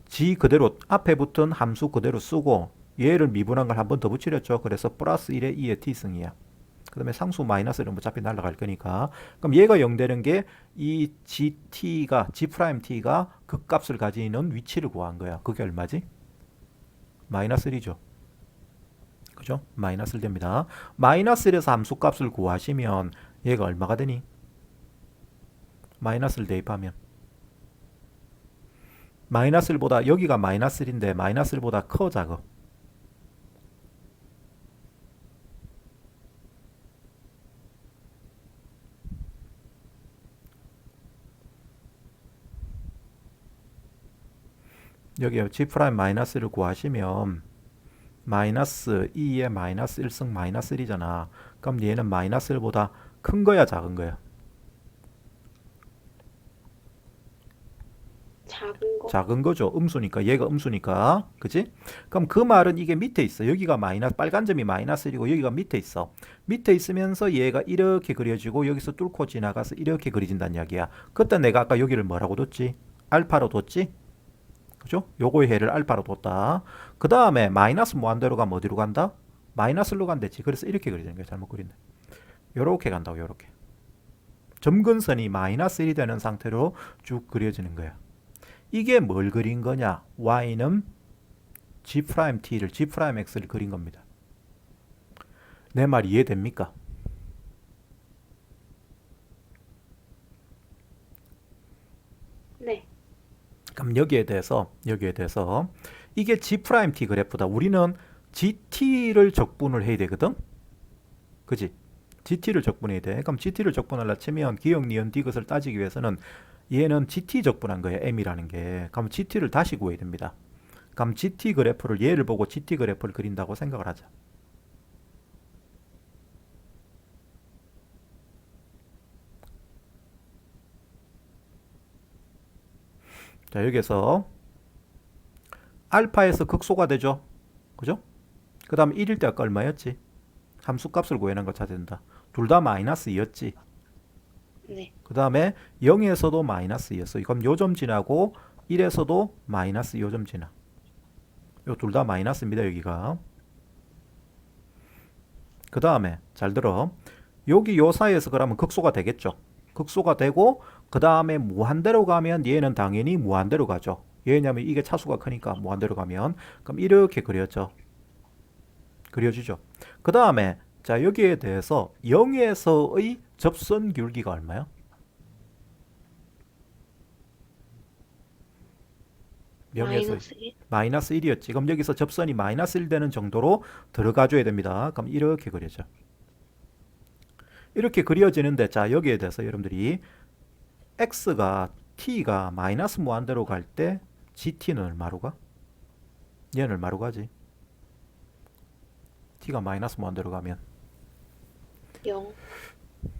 G 그대로 앞에 붙은 함수 그대로 쓰고 얘를 미분한 걸 한 번 더 붙이렸죠. 그래서 플러스 1에 2의 t승이야. 그 다음에 상수 마이너스는 어차피 날아갈 거니까. 그럼 얘가 0 되는 게 이 Gt가 G'T가 그 값을 가지는 위치를 구한 거야. 그게 얼마지? 마이너스 1이죠. 그죠? 마이너스 1 됩니다. 마이너스 1에서 함수 값을 구하시면 얘가 얼마가 되니? 마이너스를 대입하면 마이너스 1보다 여기가 마이너스 1인데 마이너스 1보다 커 작아? 여기 G 프라임 마이너스를 구하시면 마이너스 2에 마이너스 1승 마이너스 1이잖아. 그럼 얘는 마이너스 1보다 큰 거야 작은 거야? 작은 거. 작은 거죠. 음수니까. 얘가 음수니까. 그지? 그럼 그 말은 이게 밑에 있어. 여기가 마이너스, 빨간 점이 마이너스 1이고 여기가 밑에 있어. 밑에 있으면서 얘가 이렇게 그려지고 여기서 뚫고 지나가서 이렇게 그려진다는 이야기야. 그때 내가 아까 여기를 뭐라고 뒀지? 알파로 뒀지? 그죠? 요거의 해를 알파로 뒀다. 그 다음에 마이너스 무한대로 가면 어디로 간다? 마이너스로 간댔지. 그래서 이렇게 그려지는 거야. 잘못 그린다. 요렇게 간다고. 요렇게. 점근선이 마이너스 1이 되는 상태로 쭉 그려지는 거야. 이게 뭘 그린 거냐? y는 G'T를 G'X를 그린 겁니다. 내 말 이해됩니까? 네. 그럼 여기에 대해서 이게 G'T 그래프다. 우리는 GT를 적분을 해야 되거든. 그지? GT를 적분해야 돼. 그럼 GT를 적분하려 치면 기억, 니은, 디귿을 따지기 위해서는 얘는 GT 적분한 거예요. M이라는 게. 그럼 GT를 다시 구해야 됩니다. 그럼 GT 그래프를 얘를 보고 GT 그래프를 그린다고 생각을 하자. 자, 여기서 알파에서 극소가 되죠. 그죠? 그 다음 1일 때 아까 얼마였지? 함수값을 구해낸 거 찾아야 된다. 둘 다 마이너스 2였지. 네. 그 다음에 0에서도 마이너스 2였어. 그럼 요점 지나고 1에서도 마이너스 요점 지나. 요 둘 다 마이너스입니다. 여기가. 그 다음에 잘 들어. 여기 요 사이에서 그러면 극소가 되겠죠. 극소가 되고 그 다음에 무한대로 가면 얘는 당연히 무한대로 가죠. 왜냐면 이게 차수가 크니까 무한대로 가면. 그럼 이렇게 그려져. 그려지죠. 그 다음에 자 여기에 대해서 0에서의 접선 기울기가 얼마야? 마이너스 1. 마이너스 1이었지. 그럼 여기서 접선이 마이너스 1 되는 정도로 들어가줘야 됩니다. 그럼 이렇게 그려져. 이렇게 그려지는데 자 여기에 대해서 여러분들이 x가 t가 마이너스 무한대로 갈 때 gt는 얼마로 가? 얘는 얼마로 가지? t가 마이너스 무한대로 가면 0.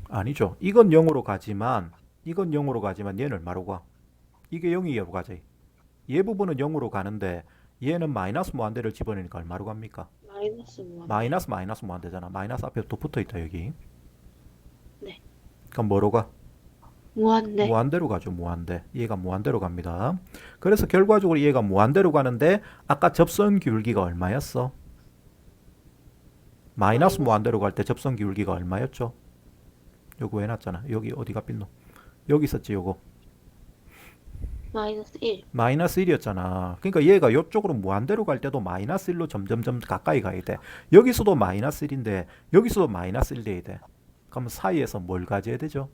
아니죠. 이건 0으로 가지만 이건 0으로 가지만 얘는 얼마로 가? 이게 0이로 가지. 얘 부분은 0으로 가는데 얘는 마이너스 무한대를 집어넣으니까 얼마로 갑니까? 마이너스 무한대. 마이너스 무한대잖아. 마이너스 앞에 또 붙어있다 여기. 네. 그럼 뭐로 가? 무한대. 무한대로 가죠. 무한대. 얘가 무한대로 갑니다. 그래서 결과적으로 얘가 무한대로 가는데 아까 접선 기울기가 얼마였어? 마이너스 마이너스. 무한대로 갈 때 접선 기울기가 얼마였죠? 요거 해놨잖아. 여기 어디가 빈노? 여기 있었지 요거. 마이너스 1. 마이너스 1이었잖아. 그러니까 얘가 이쪽으로 무한대로 갈 때도 마이너스 1로 점점점 가까이 가야 돼. 여기서도 마이너스 1인데 여기서도 마이너스 1 돼야 돼. 그럼 사이에서 뭘 가져야 되죠?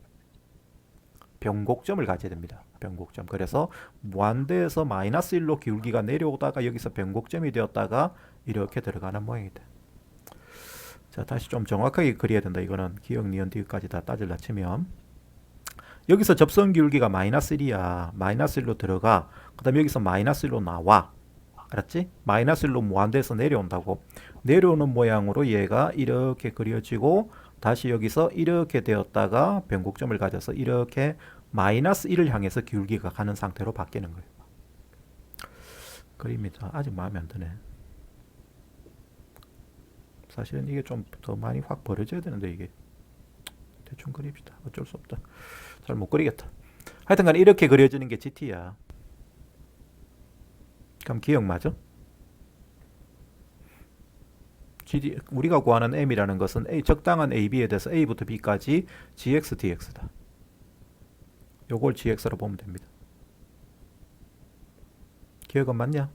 변곡점을 가져야 됩니다. 변곡점. 그래서 무한대에서 마이너스 1로 기울기가 내려오다가 여기서 변곡점이 되었다가 이렇게 들어가는 모양이 돼. 자, 다시 좀 정확하게 그려야 된다. 이거는 기억, 니은, 디귿까지 다 따질라 치면 여기서 접선 기울기가 마이너스 1이야. 마이너스 1로 들어가. 그 다음에 여기서 마이너스 1로 나와. 알았지? 마이너스 1로 무한대에서 내려온다고. 내려오는 모양으로 얘가 이렇게 그려지고 다시 여기서 이렇게 되었다가 변곡점을 가져서 이렇게 마이너스 1을 향해서 기울기가 가는 상태로 바뀌는 거예요. 그림이다. 아직 마음에 안 드네. 사실은 이게 좀 더 많이 확 벌어져야 되는데 이게 대충 그립시다. 어쩔 수 없다. 잘 못 그리겠다. 하여튼간에 이렇게 그려지는 게 GT야. 그럼 기억 맞아? GD, 우리가 구하는 M이라는 것은 적당한 AB에 대해서 A부터 B까지 GX, DX다. 요걸 GX로 보면 됩니다. 기억은 맞냐?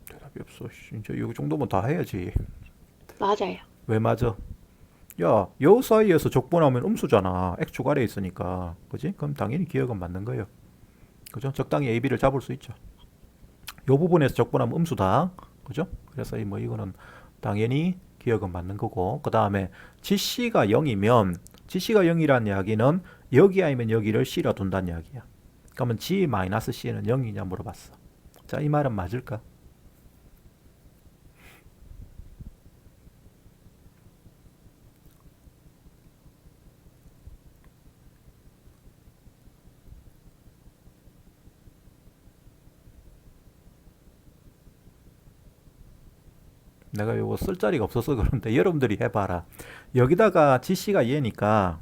대답이 없어. 이제 요 정도면 다 해야지. 맞아요. 왜 맞아? 야, 요 사이에서 적분하면 음수잖아. X축 아래에 있으니까. 그지? 그럼 당연히 기억은 맞는 거예요. 그죠? 적당히 AB를 잡을 수 있죠. 요 부분에서 적분하면 음수다. 그죠? 그래서 뭐 이거는 당연히 기억은 맞는 거고. 그 다음에 GC가 0이면 GC가 0이라는 이야기는 여기 아니면 여기를 C라 둔다는 이야기야. 그러면 G-C는 0이냐 물어봤어. 자, 이 말은 맞을까? 내가 요거 쓸 자리가 없어서 그런데 여러분들이 해봐라. 여기다가 GC가 얘니까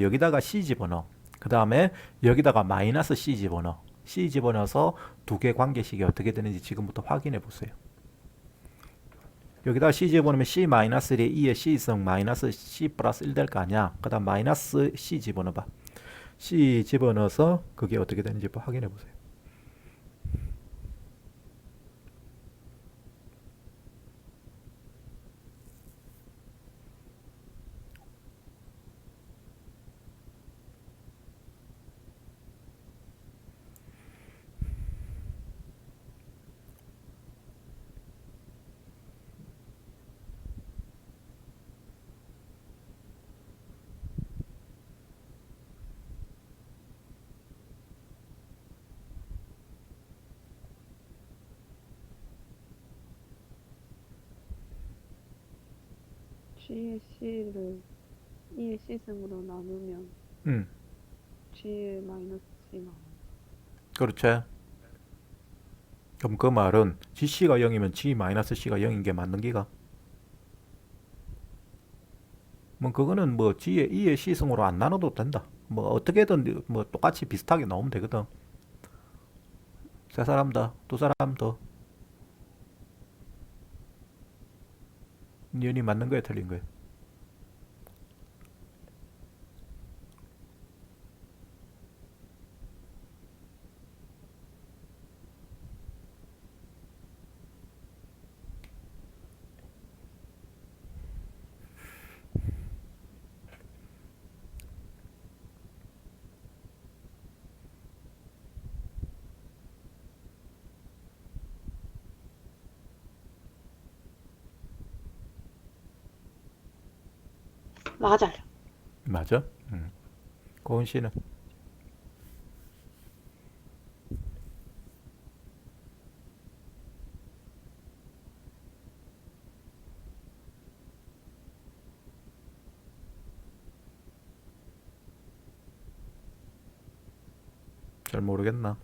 여기다가 C 집어넣어. 그 다음에 여기다가 마이너스 C 집어넣어. C 집어넣어서 두 개 관계식이 어떻게 되는지 지금부터 확인해 보세요. 여기다가 C 집어넣으면 C 마이너스 1에 2의 C성 마이너스 C 플러스 1 될 거 아니야. 그 다음 마이너스 C 집어넣어봐. C 집어넣어서 그게 어떻게 되는지 확인해 보세요. G의 C를 E의 C승으로 나누면 음, G의 마이너스 C 나와요. 그렇지. 그럼 그 말은 GC가 0이면 G-C가 0인 게 맞는 기가? 뭐 그거는 뭐 G의 E의 C승으로 안 나눠도 된다. 뭐 어떻게든 뭐 똑같이 비슷하게 나오면 되거든. 세 사람 더, 두 사람 더. 니은이 맞는 거야, 틀린 거야? 맞아요. 맞아? 고은 씨는? 잘 모르겠나?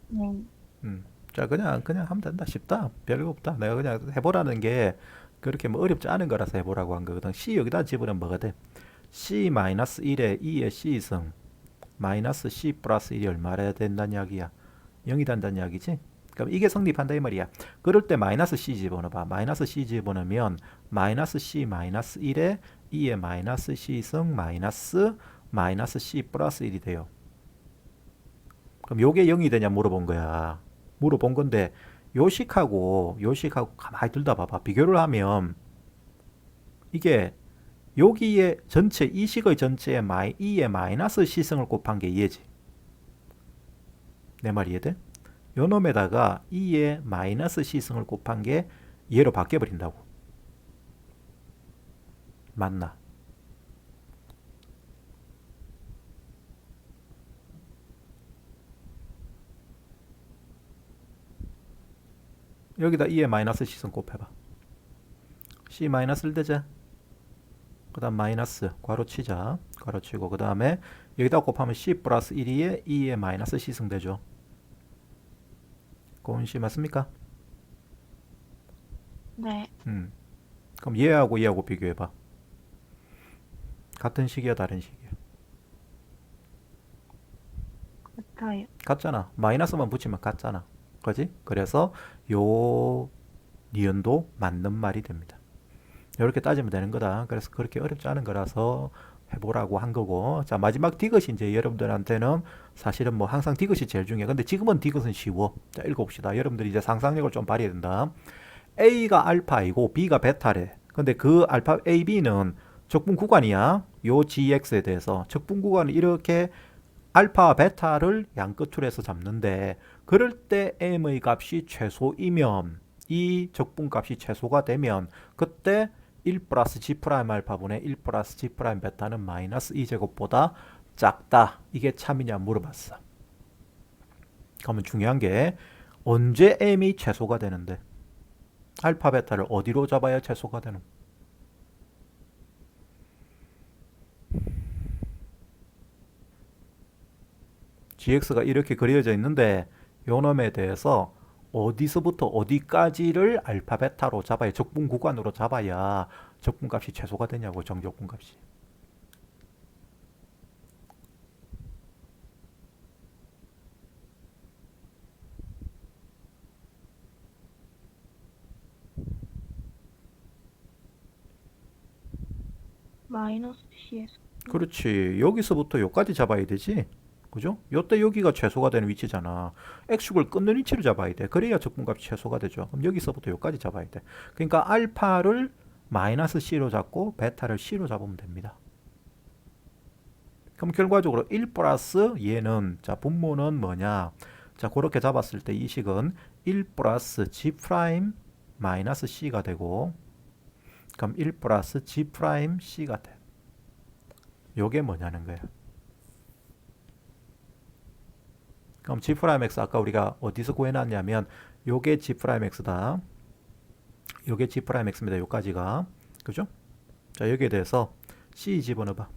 네. 자, 그냥 하면 된다. 쉽다. 별거 없다. 내가 그냥 해보라는 게 그렇게 뭐 어렵지 않은 거라서 해보라고 한 거거든. C 여기다 집으면 뭐가 돼? C-1에 2의 C승 마이너스 C 플러스 1이 얼마나 된다는 이야기야? 0이 된다는 이야기지? 그럼 이게 성립한다 이 말이야. 그럴 때 마이너스 C 집어넣어봐. 마이너스 C 집어넣으면 마이너스 C 마이너스 1에 2의 마이너스 C승 마이너스 C 플러스 1이 돼요. 그럼 요게 0이 되냐 물어본 거야. 물어본 건데 요식하고 가만히 들다 봐봐. 비교를 하면 이게 여기에 전체 이 식의 전체에 2의 마이너스 C승을 곱한 게 2지. 내 말 이해돼? 요 놈에다가 2의 마이너스 C승을 곱한 게 얘로 바뀌어버린다고. 맞나? 여기다 2의 마이너스 C승 곱해봐. C 마이너스를 대자. 그 다음 마이너스 괄호 치자. 괄호 치고 그 다음에 여기다 곱하면 C 플러스 1에 2의 마이너스 C승 되죠. 고은 씨 맞습니까? 네. 그럼 얘하고 비교해봐. 같은 식이야 다른 식이야? 같아요. 같잖아. 마이너스만 붙이면 같잖아. 그지? 그래서 요 니은도 맞는 말이 됩니다. 이렇게 따지면 되는 거다. 그래서 그렇게 어렵지 않은 거라서 해보라고 한 거고. 자, 마지막 디귿이 이제 여러분들한테는 사실은 뭐 항상 디귿이 제일 중요해. 근데 지금은 디귿은 쉬워. 자, 읽어봅시다. 여러분들이 이제 상상력을 좀 발휘해야 된다. A가 알파이고 B가 베타래. 근데 그 알파 A, B는 적분 구간이야. 요 GX에 대해서. 적분 구간은 이렇게 알파와 베타를 양끝으로 해서 잡는데 그럴 때 M의 값이 최소이면 이 적분 값이 최소가 되면 그때 1 플러스 G 프라임 알파분의 1 플러스 G 프라임 베타는 마이너스 2제곱보다 작다. 이게 참이냐 물어봤어. 그러면 중요한 게 언제 M이 최소가 되는데 알파 베타를 어디로 잡아야 최소가 되는? GX가 이렇게 그려져 있는데 요 놈에 대해서 어디서부터 어디까지를 알파 베타로 잡아야 적분 구간으로 잡아야 적분 값이 최소가 되냐고 정적분 값이. 마이너스 C에서. 그렇지. 여기서부터 여기까지 잡아야 되지. 그죠? 요때 여기가 최소가 되는 위치잖아. x축을 끊는 위치를 잡아야 돼. 그래야 적분값이 최소가 되죠. 그럼 여기서부터 여기까지 잡아야 돼. 그러니까 알파를 마이너스 C로 잡고 베타를 C로 잡으면 됩니다. 그럼 결과적으로 1 플러스 얘는 자 분모는 뭐냐? 자 그렇게 잡았을 때 이 식은 1 플러스 G 프라임 마이너스 C가 되고 그럼 1 플러스 G 프라임 C가 돼. 요게 뭐냐는 거야. 그럼 G 프라임 X 아까 우리가 어디서 구해놨냐면 요게 G 프라임 X다. 요게 G 프라임 X입니다. 요까지가. 그죠? 자 여기에 대해서 C 집어넣어봐.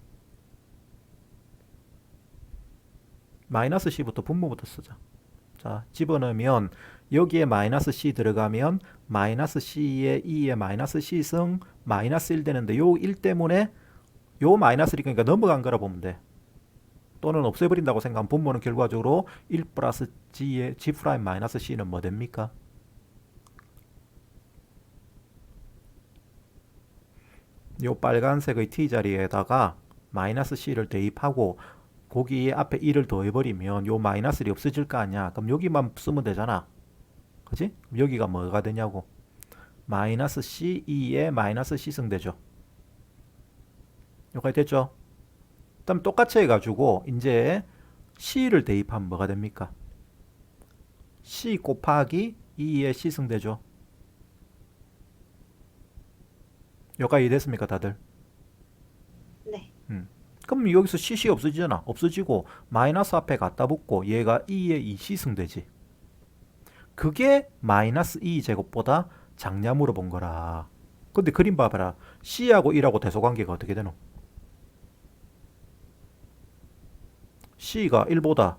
마이너스 C부터 분모부터 쓰자. 자 집어넣으면 여기에 마이너스 C 들어가면 마이너스 C에 2에 마이너스 C승 마이너스 1 되는데 요 1 때문에 요 마이너스 1이니까 그러니까 넘어간 거라 보면 돼. 또는 없애버린다고 생각하면 분모는 결과적으로 1 플러스 G의 G 프라임 마이너스 C는 뭐 됩니까? 요 빨간색의 T 자리에다가 마이너스 C를 대입하고 거기에 앞에 1을 더해버리면 요 마이너스 1이 없어질 거 아니야. 그럼 여기만 쓰면 되잖아. 그지? 여기가 뭐가 되냐고. 마이너스 C2에 마이너스 C승 되죠. 여기까지 됐죠? 그다음 똑같이 해가지고 이제 C를 대입하면 뭐가 됩니까? C 곱하기 2의 C승 되죠. 여기까지 됐습니까 다들? 그럼 여기서 CC 없어지잖아. 없어지고 마이너스 앞에 갖다 붙고 얘가 2의 2C 되지. 그게 마이너스 2제곱보다 작냐 물어본 거라. 근데 그림 봐봐라. C하고 1하고 대소관계가 어떻게 되노? C가 1보다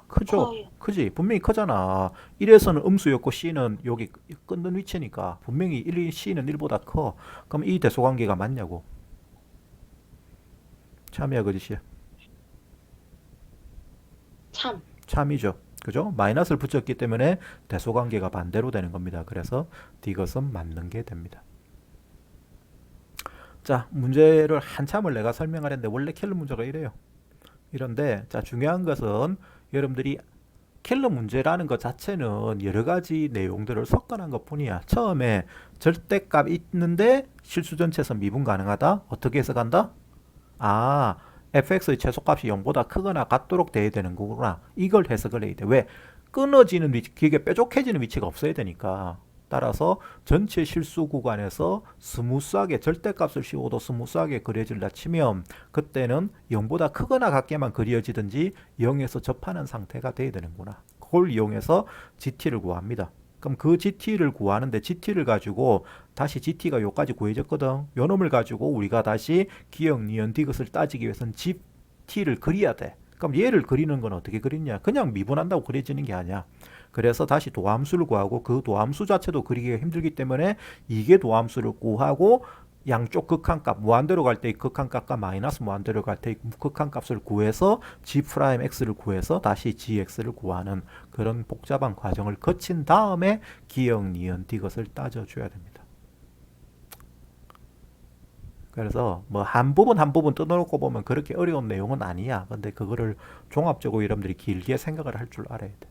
크죠? 커요. 크지? 분명히 크잖아. 1에서는 음수였고 C는 여기 끊는 위치니까 분명히 C는 1보다 커. 그럼 이 대소관계가 맞냐고. 참이야 거짓이야? 참. 참이죠. 그죠? 마이너스를 붙였기 때문에 대소관계가 반대로 되는 겁니다. 그래서 이것은 맞는 게 됩니다. 자, 문제를 한참을 내가 설명하려는데 원래 켈러 문제가 이래요. 이런데 자, 중요한 것은 여러분들이 켈러 문제라는 것 자체는 여러 가지 내용들을 섞어놓은 것 뿐이야. 처음에 절대값 있는데 실수 전체에서 미분 가능하다? 어떻게 해석한다? 아, fx의 최소값이 0보다 크거나 같도록 돼야 되는 거구나. 이걸 해석을 해야 돼. 왜? 끊어지는 위치, 그게 뾰족해지는 위치가 없어야 되니까. 따라서 전체 실수 구간에서 스무스하게 절대값을 씌워도 스무스하게 그려질라 치면 그때는 0보다 크거나 같게만 그려지든지 0에서 접하는 상태가 돼야 되는구나. 그걸 이용해서 GT를 구합니다. 그럼 그 GT를 구하는데 GT를 가지고 다시 GT가 요까지 구해졌거든. 요 놈을 가지고 우리가 다시 기억, 니은, 디귿을 따지기 위해서는 GT를 그려야 돼. 그럼 얘를 그리는 건 어떻게 그리냐? 그냥 미분한다고 그려지는 게 아니야. 그래서 다시 도함수를 구하고 그 도함수 자체도 그리기가 힘들기 때문에 이게 도함수를 구하고 양쪽 극한값 무한대로 갈 때 극한값과 마이너스 무한대로 갈 때 극한값을 구해서 g'x를 구해서 다시 gx를 구하는 그런 복잡한 과정을 거친 다음에 기억, 니은, 디귿을 따져줘야 됩니다. 그래서 뭐 한 부분 한 부분 뜯어놓고 보면 그렇게 어려운 내용은 아니야. 근데 그거를 종합적으로 여러분들이 길게 생각을 할 줄 알아야 돼.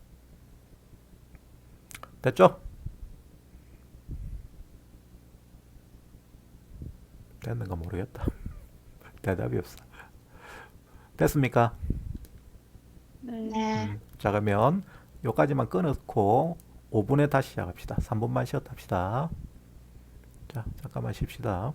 됐죠? 됐는가 모르겠다. 대답이 없어. 됐습니까? 네. 네. 자, 그러면 요까지만 끊고 5분에 다시 시작합시다. 3분만 쉬었다 합시다. 자, 잠깐만 쉽시다.